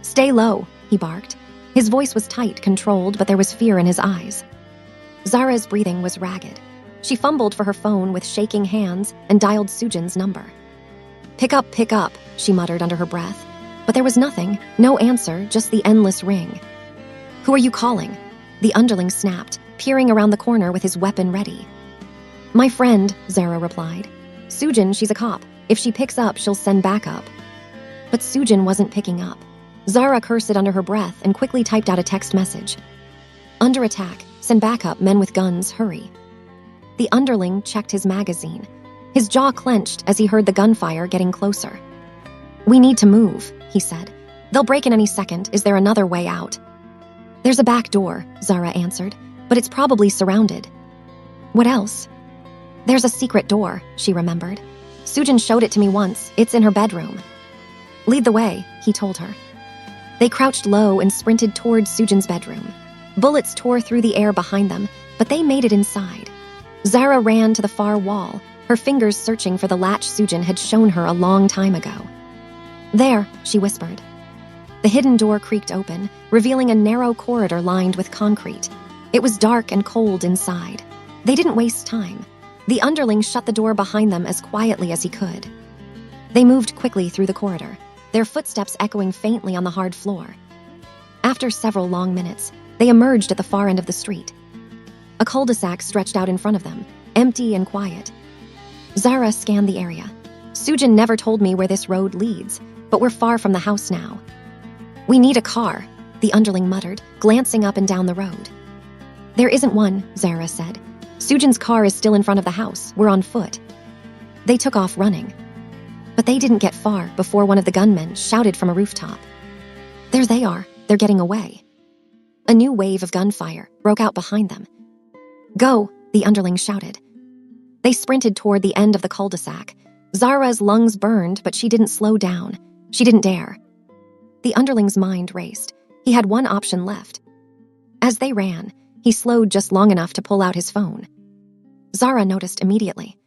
"Stay low," he barked. His voice was tight, controlled, but there was fear in his eyes. Zara's breathing was ragged. She fumbled for her phone with shaking hands and dialed Sujin's number. Pick up," she muttered under her breath. But there was nothing, no answer, just the endless ring. "Who are you calling?" The underling snapped, peering around the corner with his weapon ready. "My friend," Zara replied. "Sujin, she's a cop. If she picks up, she'll send backup." But Sujin wasn't picking up. Zara cursed under her breath and quickly typed out a text message. "Under attack. Send backup. Men with guns. Hurry." The underling checked his magazine. His jaw clenched as he heard the gunfire getting closer. "We need to move," he said. "They'll break in any second. Is there another way out?" "There's a back door," Zara answered, "but it's probably surrounded." "What else?" "There's a secret door," she remembered. "Sujin showed it to me once. It's in her bedroom." "Lead the way," he told her. They crouched low and sprinted toward Sujin's bedroom. Bullets tore through the air behind them, but they made it inside. Zara ran to the far wall, her fingers searching for the latch Sujin had shown her a long time ago. "There," she whispered. The hidden door creaked open, revealing a narrow corridor lined with concrete. It was dark and cold inside. They didn't waste time. The underling shut the door behind them as quietly as he could. They moved quickly through the corridor, their footsteps echoing faintly on the hard floor. After several long minutes, they emerged at the far end of the street. A cul-de-sac stretched out in front of them, empty and quiet. Zara scanned the area. "Sujin never told me where this road leads, but we're far from the house now." "We need a car," the underling muttered, glancing up and down the road. "There isn't one," Zara said. "Sujin's car is still in front of the house. We're on foot." They took off running. But they didn't get far before one of the gunmen shouted from a rooftop. "There they are. They're getting away." A new wave of gunfire broke out behind them. "Go," the underling shouted. They sprinted toward the end of the cul-de-sac. Zara's lungs burned, but she didn't slow down. She didn't dare. The underling's mind raced. He had one option left. As they ran, he slowed just long enough to pull out his phone. Zara noticed immediately.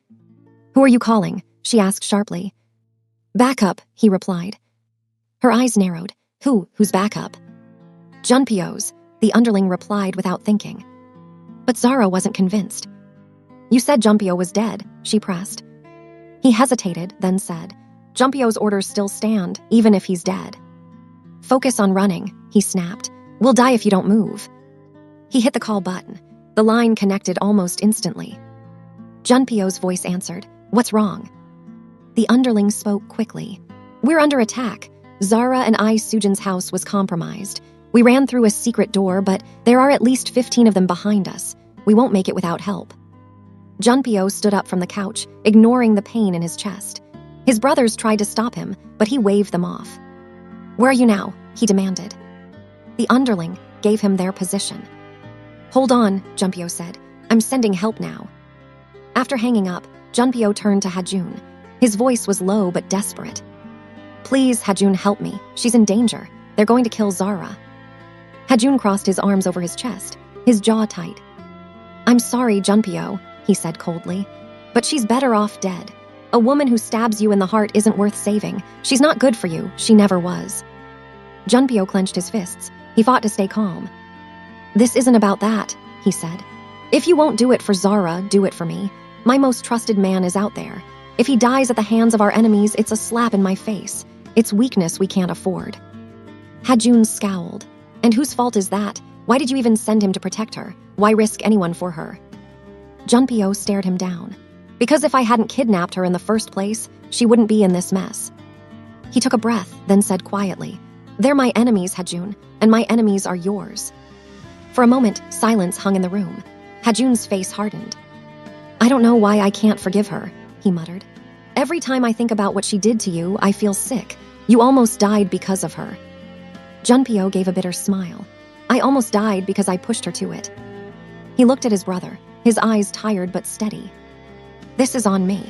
"Who are you calling?" she asked sharply. "Backup," he replied. Her eyes narrowed. Who's backup? "Junpyo's," the underling replied without thinking. But Zara wasn't convinced. "You said Junpyo was dead," she pressed. He hesitated, then said, "Junpyo's orders still stand, even if he's dead." "Focus on running," he snapped. "We'll die if you don't move." He hit the call button. The line connected almost instantly. Junpyo's voice answered, "What's wrong?" The underling spoke quickly. "We're under attack. Zara and Sujin's house was compromised. We ran through a secret door, but there are at least 15 of them behind us. We won't make it without help." Junpyo stood up from the couch, ignoring the pain in his chest. His brothers tried to stop him, but he waved them off. "Where are you now?" he demanded. The underling gave him their position. "Hold on," Junpyo said. "I'm sending help now." After hanging up, Junpyo turned to Hajun. His voice was low but desperate. "Please, Hajun, help me. She's in danger. They're going to kill Zara." Hajun crossed his arms over his chest, his jaw tight. "I'm sorry, Junpyo," he said coldly, "but she's better off dead. A woman who stabs you in the heart isn't worth saving. She's not good for you. She never was." Junpyo clenched his fists. He fought to stay calm. "This isn't about that," he said. "If you won't do it for Zara, do it for me. My most trusted man is out there. If he dies at the hands of our enemies, it's a slap in my face. It's weakness we can't afford." Hajun scowled. "And whose fault is that? Why did you even send him to protect her? Why risk anyone for her?" Junpyo stared him down. "Because if I hadn't kidnapped her in the first place, she wouldn't be in this mess." He took a breath, then said quietly, "They're my enemies, Hajun, and my enemies are yours." For a moment, silence hung in the room. Hajun's face hardened. "I don't know why I can't forgive her," he muttered. "Every time I think about what she did to you, I feel sick. You almost died because of her." Junpyo gave a bitter smile. "I almost died because I pushed her to it." He looked at his brother, his eyes tired but steady. "This is on me."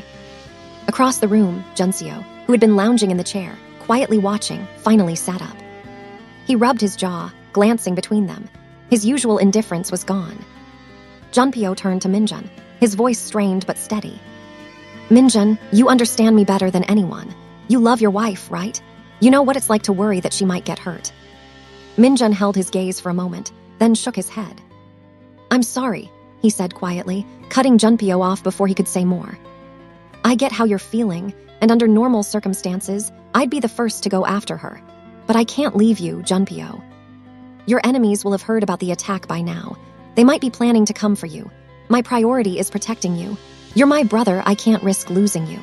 Across the room, Junseo, who had been lounging in the chair, quietly watching, finally sat up. He rubbed his jaw, glancing between them. His usual indifference was gone. Junpyo turned to Minjun, his voice strained but steady. "Minjun, you understand me better than anyone. You love your wife, right? You know what it's like to worry that she might get hurt." Minjun held his gaze for a moment, then shook his head. "I'm sorry," he said quietly, cutting Junpyo off before he could say more. "I get how you're feeling, and under normal circumstances, I'd be the first to go after her. But I can't leave you, Junpyo. Your enemies will have heard about the attack by now. They might be planning to come for you. My priority is protecting you. You're my brother, I can't risk losing you."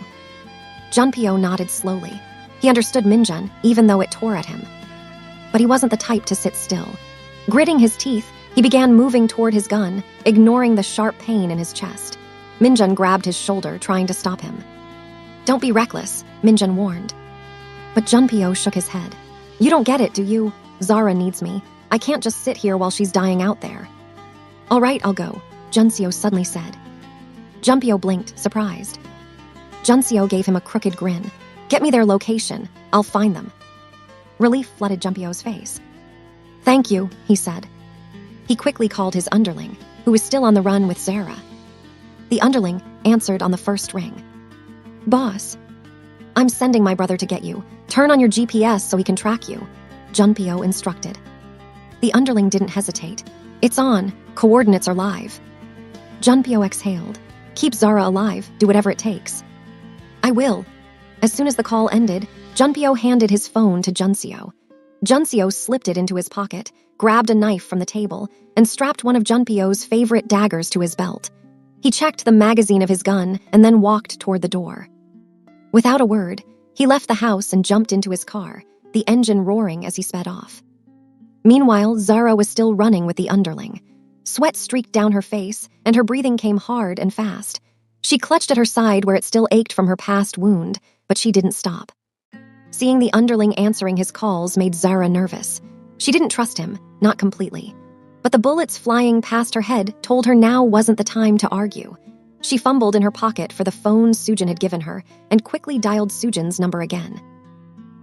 Junpyo nodded slowly. He understood Minjun, even though it tore at him. But he wasn't the type to sit still. Gritting his teeth, he began moving toward his gun, ignoring the sharp pain in his chest. Minjun grabbed his shoulder, trying to stop him. "Don't be reckless," Minjun warned. But Junpyo shook his head. "You don't get it, do you? Zara needs me. I can't just sit here while she's dying out there." "All right, I'll go," Junseo suddenly said. Junpyo blinked, surprised. Junseo gave him a crooked grin. "Get me their location. I'll find them." Relief flooded Junpyo's face. "Thank you," he said. He quickly called his underling, who was still on the run with Zara. The underling answered on the first ring. "Boss, I'm sending my brother to get you. Turn on your GPS so he can track you," Junpyo instructed. The underling didn't hesitate. "It's on. Coordinates are live." Junpyo exhaled. "Keep Zara alive. Do whatever it takes." "I will." As soon as the call ended, Junpyo handed his phone to Junseo. Junseo slipped it into his pocket, grabbed a knife from the table, and strapped one of Junpyo's favorite daggers to his belt. He checked the magazine of his gun and then walked toward the door. Without a word, he left the house and jumped into his car, the engine roaring as he sped off. Meanwhile, Zara was still running with the underling. Sweat streaked down her face, and her breathing came hard and fast. She clutched at her side where it still ached from her past wound, but she didn't stop. Seeing the underling answering his calls made Zara nervous. She didn't trust him, not completely. But the bullets flying past her head told her now wasn't the time to argue. She fumbled in her pocket for the phone Sujin had given her and quickly dialed Sujin's number again.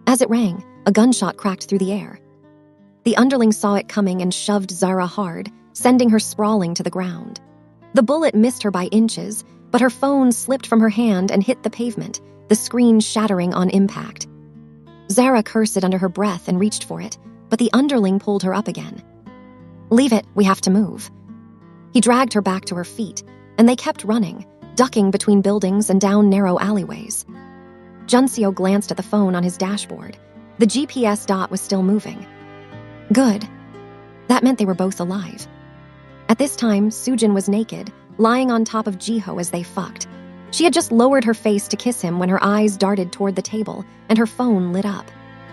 As it rang, a gunshot cracked through the air. The underling saw it coming and shoved Zara hard, sending her sprawling to the ground. The bullet missed her by inches, but her phone slipped from her hand and hit the pavement, the screen shattering on impact. Zara cursed under her breath and reached for it, but the underling pulled her up again. "Leave it, we have to move." He dragged her back to her feet, and they kept running, ducking between buildings and down narrow alleyways. Juncio glanced at the phone on his dashboard. The GPS dot was still moving. Good. That meant they were both alive. At this time, Sujin was naked, lying on top of Jiho as they fucked. She had just lowered her face to kiss him when her eyes darted toward the table and her phone lit up.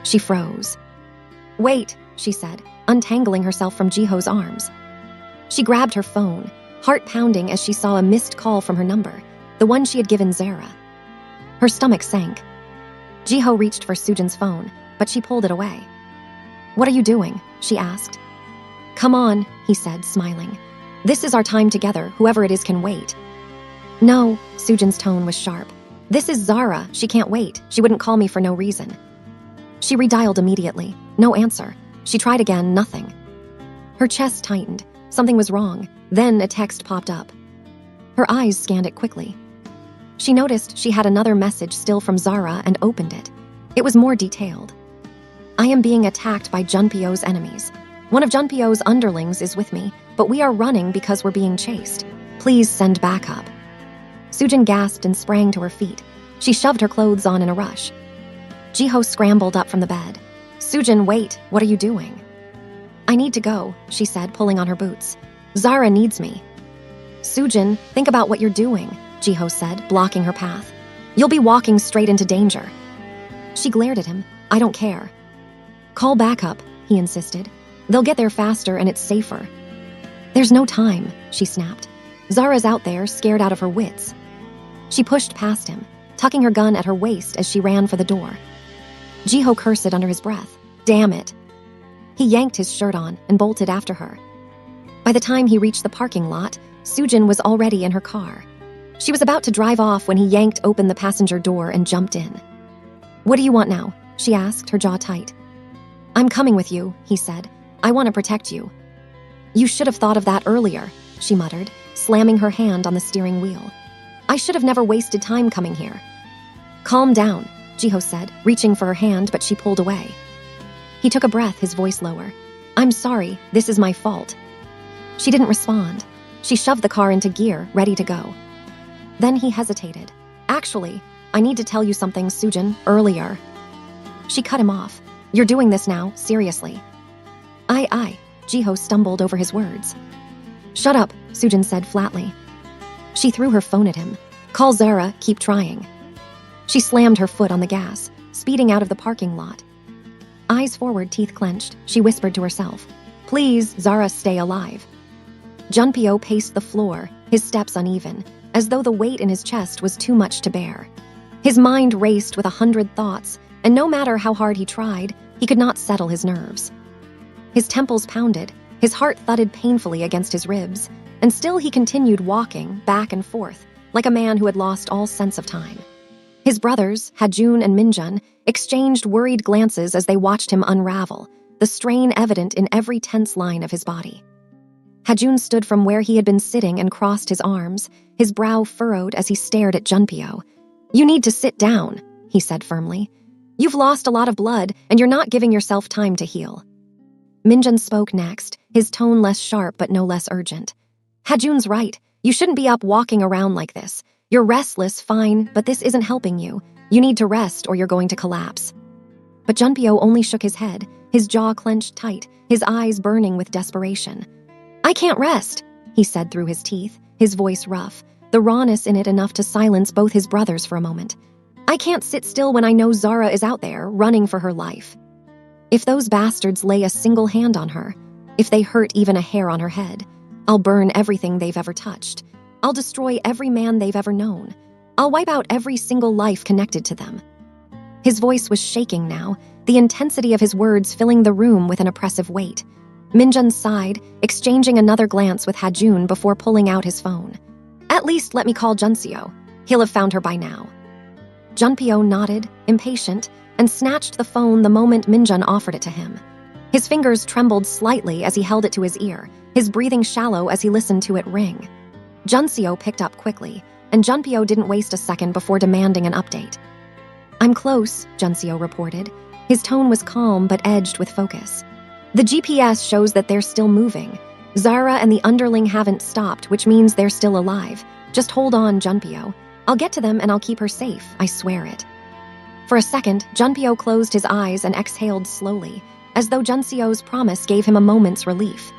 She froze. "Wait," she said, untangling herself from Jiho's arms. She grabbed her phone, heart pounding as she saw a missed call from her number, the one she had given Zara. Her stomach sank. Jiho reached for Sujin's phone, but she pulled it away. "What are you doing?" she asked. "Come on," he said, smiling. "This is our time together, whoever it is can wait." "No," Sujin's tone was sharp. "This is Zara, she can't wait, she wouldn't call me for no reason." She redialed immediately. No answer. She tried again, nothing. Her chest tightened. Something was wrong. Then a text popped up. Her eyes scanned it quickly. She noticed she had another message still from Zara and opened it. It was more detailed. "I am being attacked by Junpyo's enemies. One of Junpyo's underlings is with me, but we are running because we're being chased. Please send backup." Sujin gasped and sprang to her feet. She shoved her clothes on in a rush. Jiho scrambled up from the bed. "Sujin, wait, what are you doing?" "I need to go," she said, pulling on her boots. "Zara needs me." "Sujin, think about what you're doing," Jiho said, blocking her path. "You'll be walking straight into danger." She glared at him. "I don't care." "Call backup," he insisted. "They'll get there faster and it's safer." "There's no time," she snapped. "Zara's out there, scared out of her wits." She pushed past him, tucking her gun at her waist as she ran for the door. Jiho cursed under his breath. "Damn it." He yanked his shirt on and bolted after her. By the time he reached the parking lot, Sujin was already in her car. She was about to drive off when he yanked open the passenger door and jumped in. "What do you want now?" she asked, her jaw tight. "I'm coming with you," he said. "I want to protect you." "You should have thought of that earlier," she muttered, slamming her hand on the steering wheel. "I should have never wasted time coming here." "Calm down," Jiho said, reaching for her hand, but she pulled away. He took a breath, his voice lower. "I'm sorry, this is my fault." She didn't respond. She shoved the car into gear, ready to go. Then he hesitated. "Actually, I need to tell you something, Sujin, earlier." She cut him off. "You're doing this now, seriously." I, Jiho stumbled over his words. "Shut up," Sujin said flatly. She threw her phone at him. "Call Zara, keep trying." She slammed her foot on the gas, speeding out of the parking lot. Eyes forward, teeth clenched, she whispered to herself, "Please, Zara, stay alive." Junpyo paced the floor, his steps uneven, as though the weight in his chest was too much to bear. His mind raced with 100 thoughts, and no matter how hard he tried, he could not settle his nerves. His temples pounded, his heart thudded painfully against his ribs, and still he continued walking back and forth, like a man who had lost all sense of time. His brothers, Hajun and Minjun, exchanged worried glances as they watched him unravel, the strain evident in every tense line of his body. Hajun stood from where he had been sitting and crossed his arms, his brow furrowed as he stared at Junpyo. "You need to sit down," he said firmly. "You've lost a lot of blood, and you're not giving yourself time to heal." Minjun spoke next, his tone less sharp but no less urgent. "Hajun's right. You shouldn't be up walking around like this. You're restless, fine, but this isn't helping you. You need to rest or you're going to collapse." But Junpyo only shook his head, his jaw clenched tight, his eyes burning with desperation. "I can't rest," he said through his teeth, his voice rough, the rawness in it enough to silence both his brothers for a moment. "I can't sit still when I know Zara is out there, running for her life. If those bastards lay a single hand on her, if they hurt even a hair on her head, I'll burn everything they've ever touched. I'll destroy every man they've ever known. I'll wipe out every single life connected to them." His voice was shaking now, the intensity of his words filling the room with an oppressive weight. Minjun sighed, exchanging another glance with Hajun before pulling out his phone. "At least let me call Junpyo. He'll have found her by now." Junpyo nodded, impatient, and snatched the phone the moment Minjun offered it to him. His fingers trembled slightly as he held it to his ear, his breathing shallow as he listened to it ring. Junseo picked up quickly, and Junpyo didn't waste a second before demanding an update. "I'm close," Junseo reported. His tone was calm but edged with focus. "The GPS shows that they're still moving. Zara and the underling haven't stopped, which means they're still alive. Just hold on, Junpyo. I'll get to them and I'll keep her safe, I swear it." For a second, Junpyo closed his eyes and exhaled slowly, as though Junseo's promise gave him a moment's relief.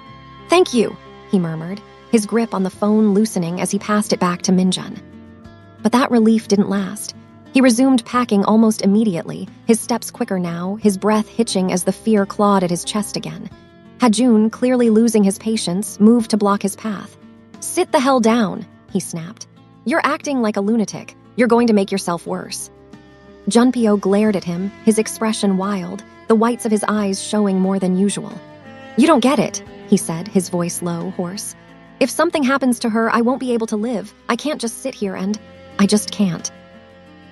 "Thank you," he murmured, his grip on the phone loosening as he passed it back to Minjun. But that relief didn't last. He resumed packing almost immediately, his steps quicker now, his breath hitching as the fear clawed at his chest again. Hajun, clearly losing his patience, moved to block his path. "Sit the hell down," he snapped. "You're acting like a lunatic. You're going to make yourself worse." Junpyo glared at him, his expression wild, the whites of his eyes showing more than usual. "You don't get it," he said, his voice low, hoarse. "If something happens to her, I won't be able to live. I can't just sit here and... I just can't."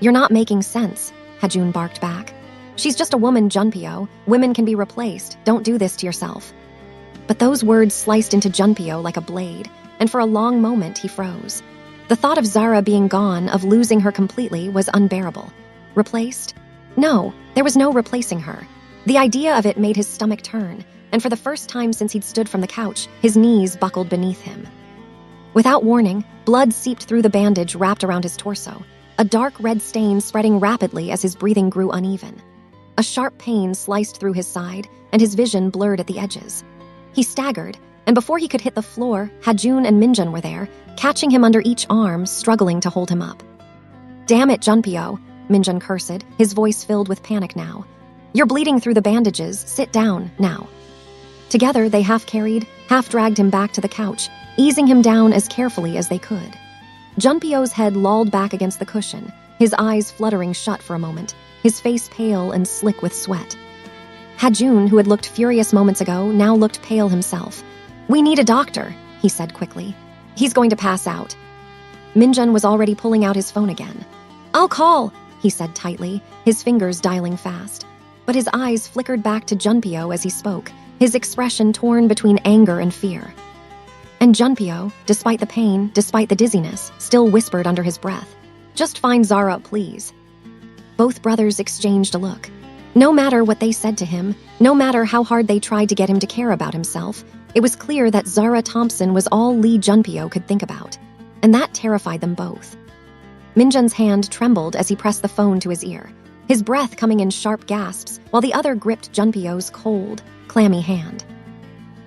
"You're not making sense," Hajun barked back. "She's just a woman, Junpyo. Women can be replaced. Don't do this to yourself." But those words sliced into Junpyo like a blade, and for a long moment he froze. The thought of Zara being gone, of losing her completely, was unbearable. Replaced? No, there was no replacing her. The idea of it made his stomach turn, and for the first time since he'd stood from the couch, his knees buckled beneath him. Without warning, blood seeped through the bandage wrapped around his torso, a dark red stain spreading rapidly as his breathing grew uneven. A sharp pain sliced through his side, and his vision blurred at the edges. He staggered, and before he could hit the floor, Hajun and Minjun were there, catching him under each arm, struggling to hold him up. "Damn it, Junpyo," Minjun cursed, his voice filled with panic now. "You're bleeding through the bandages. Sit down, now." Together, they half-carried, half-dragged him back to the couch, easing him down as carefully as they could. Junpyo's head lolled back against the cushion, his eyes fluttering shut for a moment, his face pale and slick with sweat. Hajun, who had looked furious moments ago, now looked pale himself. "We need a doctor," he said quickly. "He's going to pass out." Minjun was already pulling out his phone again. "I'll call," he said tightly, his fingers dialing fast. But his eyes flickered back to Junpyo as he spoke, his expression torn between anger and fear. And Junpyo, despite the pain, despite the dizziness, still whispered under his breath, "Just find Zara, please." Both brothers exchanged a look. No matter what they said to him, no matter how hard they tried to get him to care about himself, it was clear that Zara Thompson was all Lee Junpyo could think about, and that terrified them both. Minjun's hand trembled as he pressed the phone to his ear, his breath coming in sharp gasps while the other gripped Junpyo's cold, clammy hand.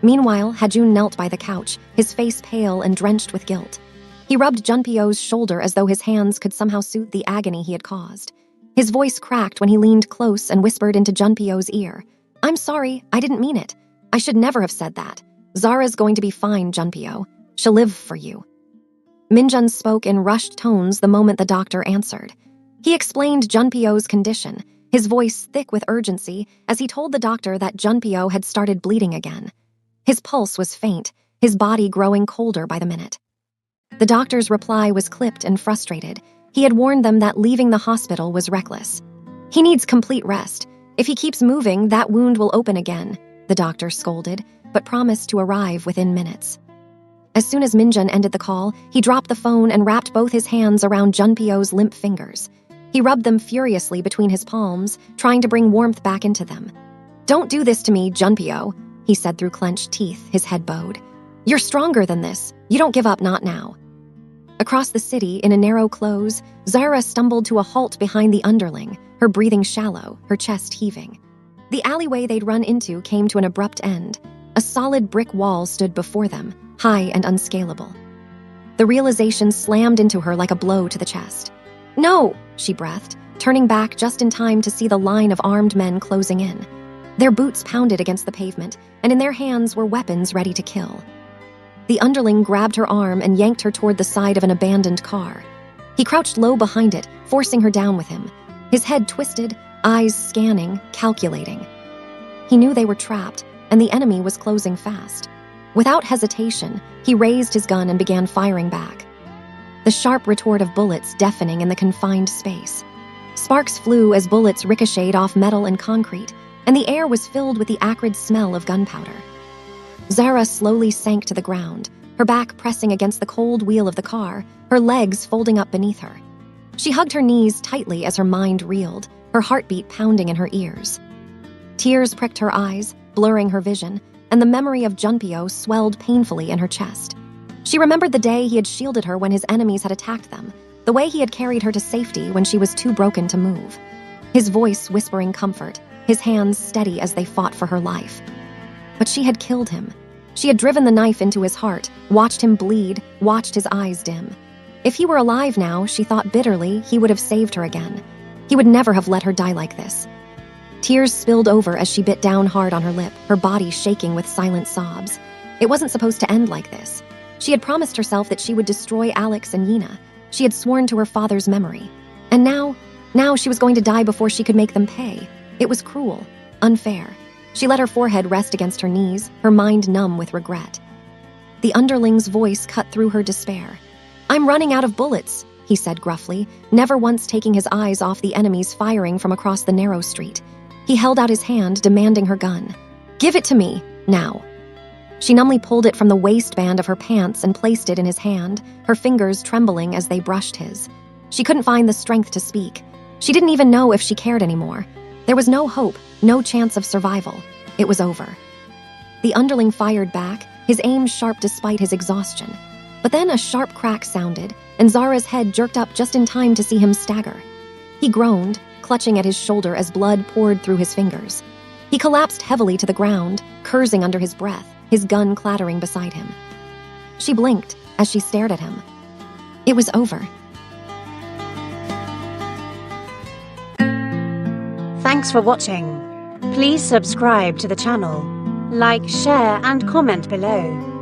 Meanwhile, Hajun knelt by the couch, his face pale and drenched with guilt. He rubbed Junpyo's shoulder as though his hands could somehow soothe the agony he had caused. His voice cracked when he leaned close and whispered into Junpyo's ear, "I'm sorry, I didn't mean it. I should never have said that. Zara's going to be fine, Junpyo. She'll live for you." Minjun spoke in rushed tones the moment the doctor answered. He explained Junpyo's condition, his voice thick with urgency as he told the doctor that Junpyo had started bleeding again. His pulse was faint, his body growing colder by the minute. The doctor's reply was clipped and frustrated. He had warned them that leaving the hospital was reckless. "He needs complete rest. If he keeps moving, that wound will open again," the doctor scolded, but promised to arrive within minutes. As soon as Minjun ended the call, he dropped the phone and wrapped both his hands around Junpyo's limp fingers. He rubbed them furiously between his palms, trying to bring warmth back into them. "Don't do this to me, Junpyo," he said through clenched teeth, his head bowed. "You're stronger than this. You don't give up, not now." Across the city, in a narrow close, Zara stumbled to a halt behind the underling, her breathing shallow, her chest heaving. The alleyway they'd run into came to an abrupt end. A solid brick wall stood before them, high and unscalable. The realization slammed into her like a blow to the chest. "No!" she breathed, turning back just in time to see the line of armed men closing in. Their boots pounded against the pavement, and in their hands were weapons ready to kill. The underling grabbed her arm and yanked her toward the side of an abandoned car. He crouched low behind it, forcing her down with him, his head twisted, eyes scanning, calculating. He knew they were trapped, and the enemy was closing fast. Without hesitation, he raised his gun and began firing back. The sharp retort of bullets deafening in the confined space. Sparks flew as bullets ricocheted off metal and concrete, and the air was filled with the acrid smell of gunpowder. Zara slowly sank to the ground, her back pressing against the cold wheel of the car, her legs folding up beneath her. She hugged her knees tightly as her mind reeled, her heartbeat pounding in her ears. Tears pricked her eyes, blurring her vision, and the memory of Junpyo swelled painfully in her chest. She remembered the day he had shielded her when his enemies had attacked them, the way he had carried her to safety when she was too broken to move. His voice whispering comfort, his hands steady as they fought for her life. But she had killed him. She had driven the knife into his heart, watched him bleed, watched his eyes dim. If he were alive now, she thought bitterly, he would have saved her again. He would never have let her die like this. Tears spilled over as she bit down hard on her lip, her body shaking with silent sobs. It wasn't supposed to end like this. She had promised herself that she would destroy Alex and Yina. She had sworn to her father's memory. And now she was going to die before she could make them pay. It was cruel, unfair. She let her forehead rest against her knees, her mind numb with regret. The underling's voice cut through her despair. "I'm running out of bullets," he said gruffly, never once taking his eyes off the enemies firing from across the narrow street. He held out his hand, demanding her gun. "Give it to me, now." She numbly pulled it from the waistband of her pants and placed it in his hand, her fingers trembling as they brushed his. She couldn't find the strength to speak. She didn't even know if she cared anymore. There was no hope, no chance of survival. It was over. The underling fired back, his aim sharp despite his exhaustion. But then a sharp crack sounded, and Zara's head jerked up just in time to see him stagger. He groaned, clutching at his shoulder as blood poured through his fingers. He collapsed heavily to the ground, cursing under his breath, his gun clattering beside him. She blinked as she stared at him. It was over. Thanks for watching. Please subscribe to the channel, like, share and comment below.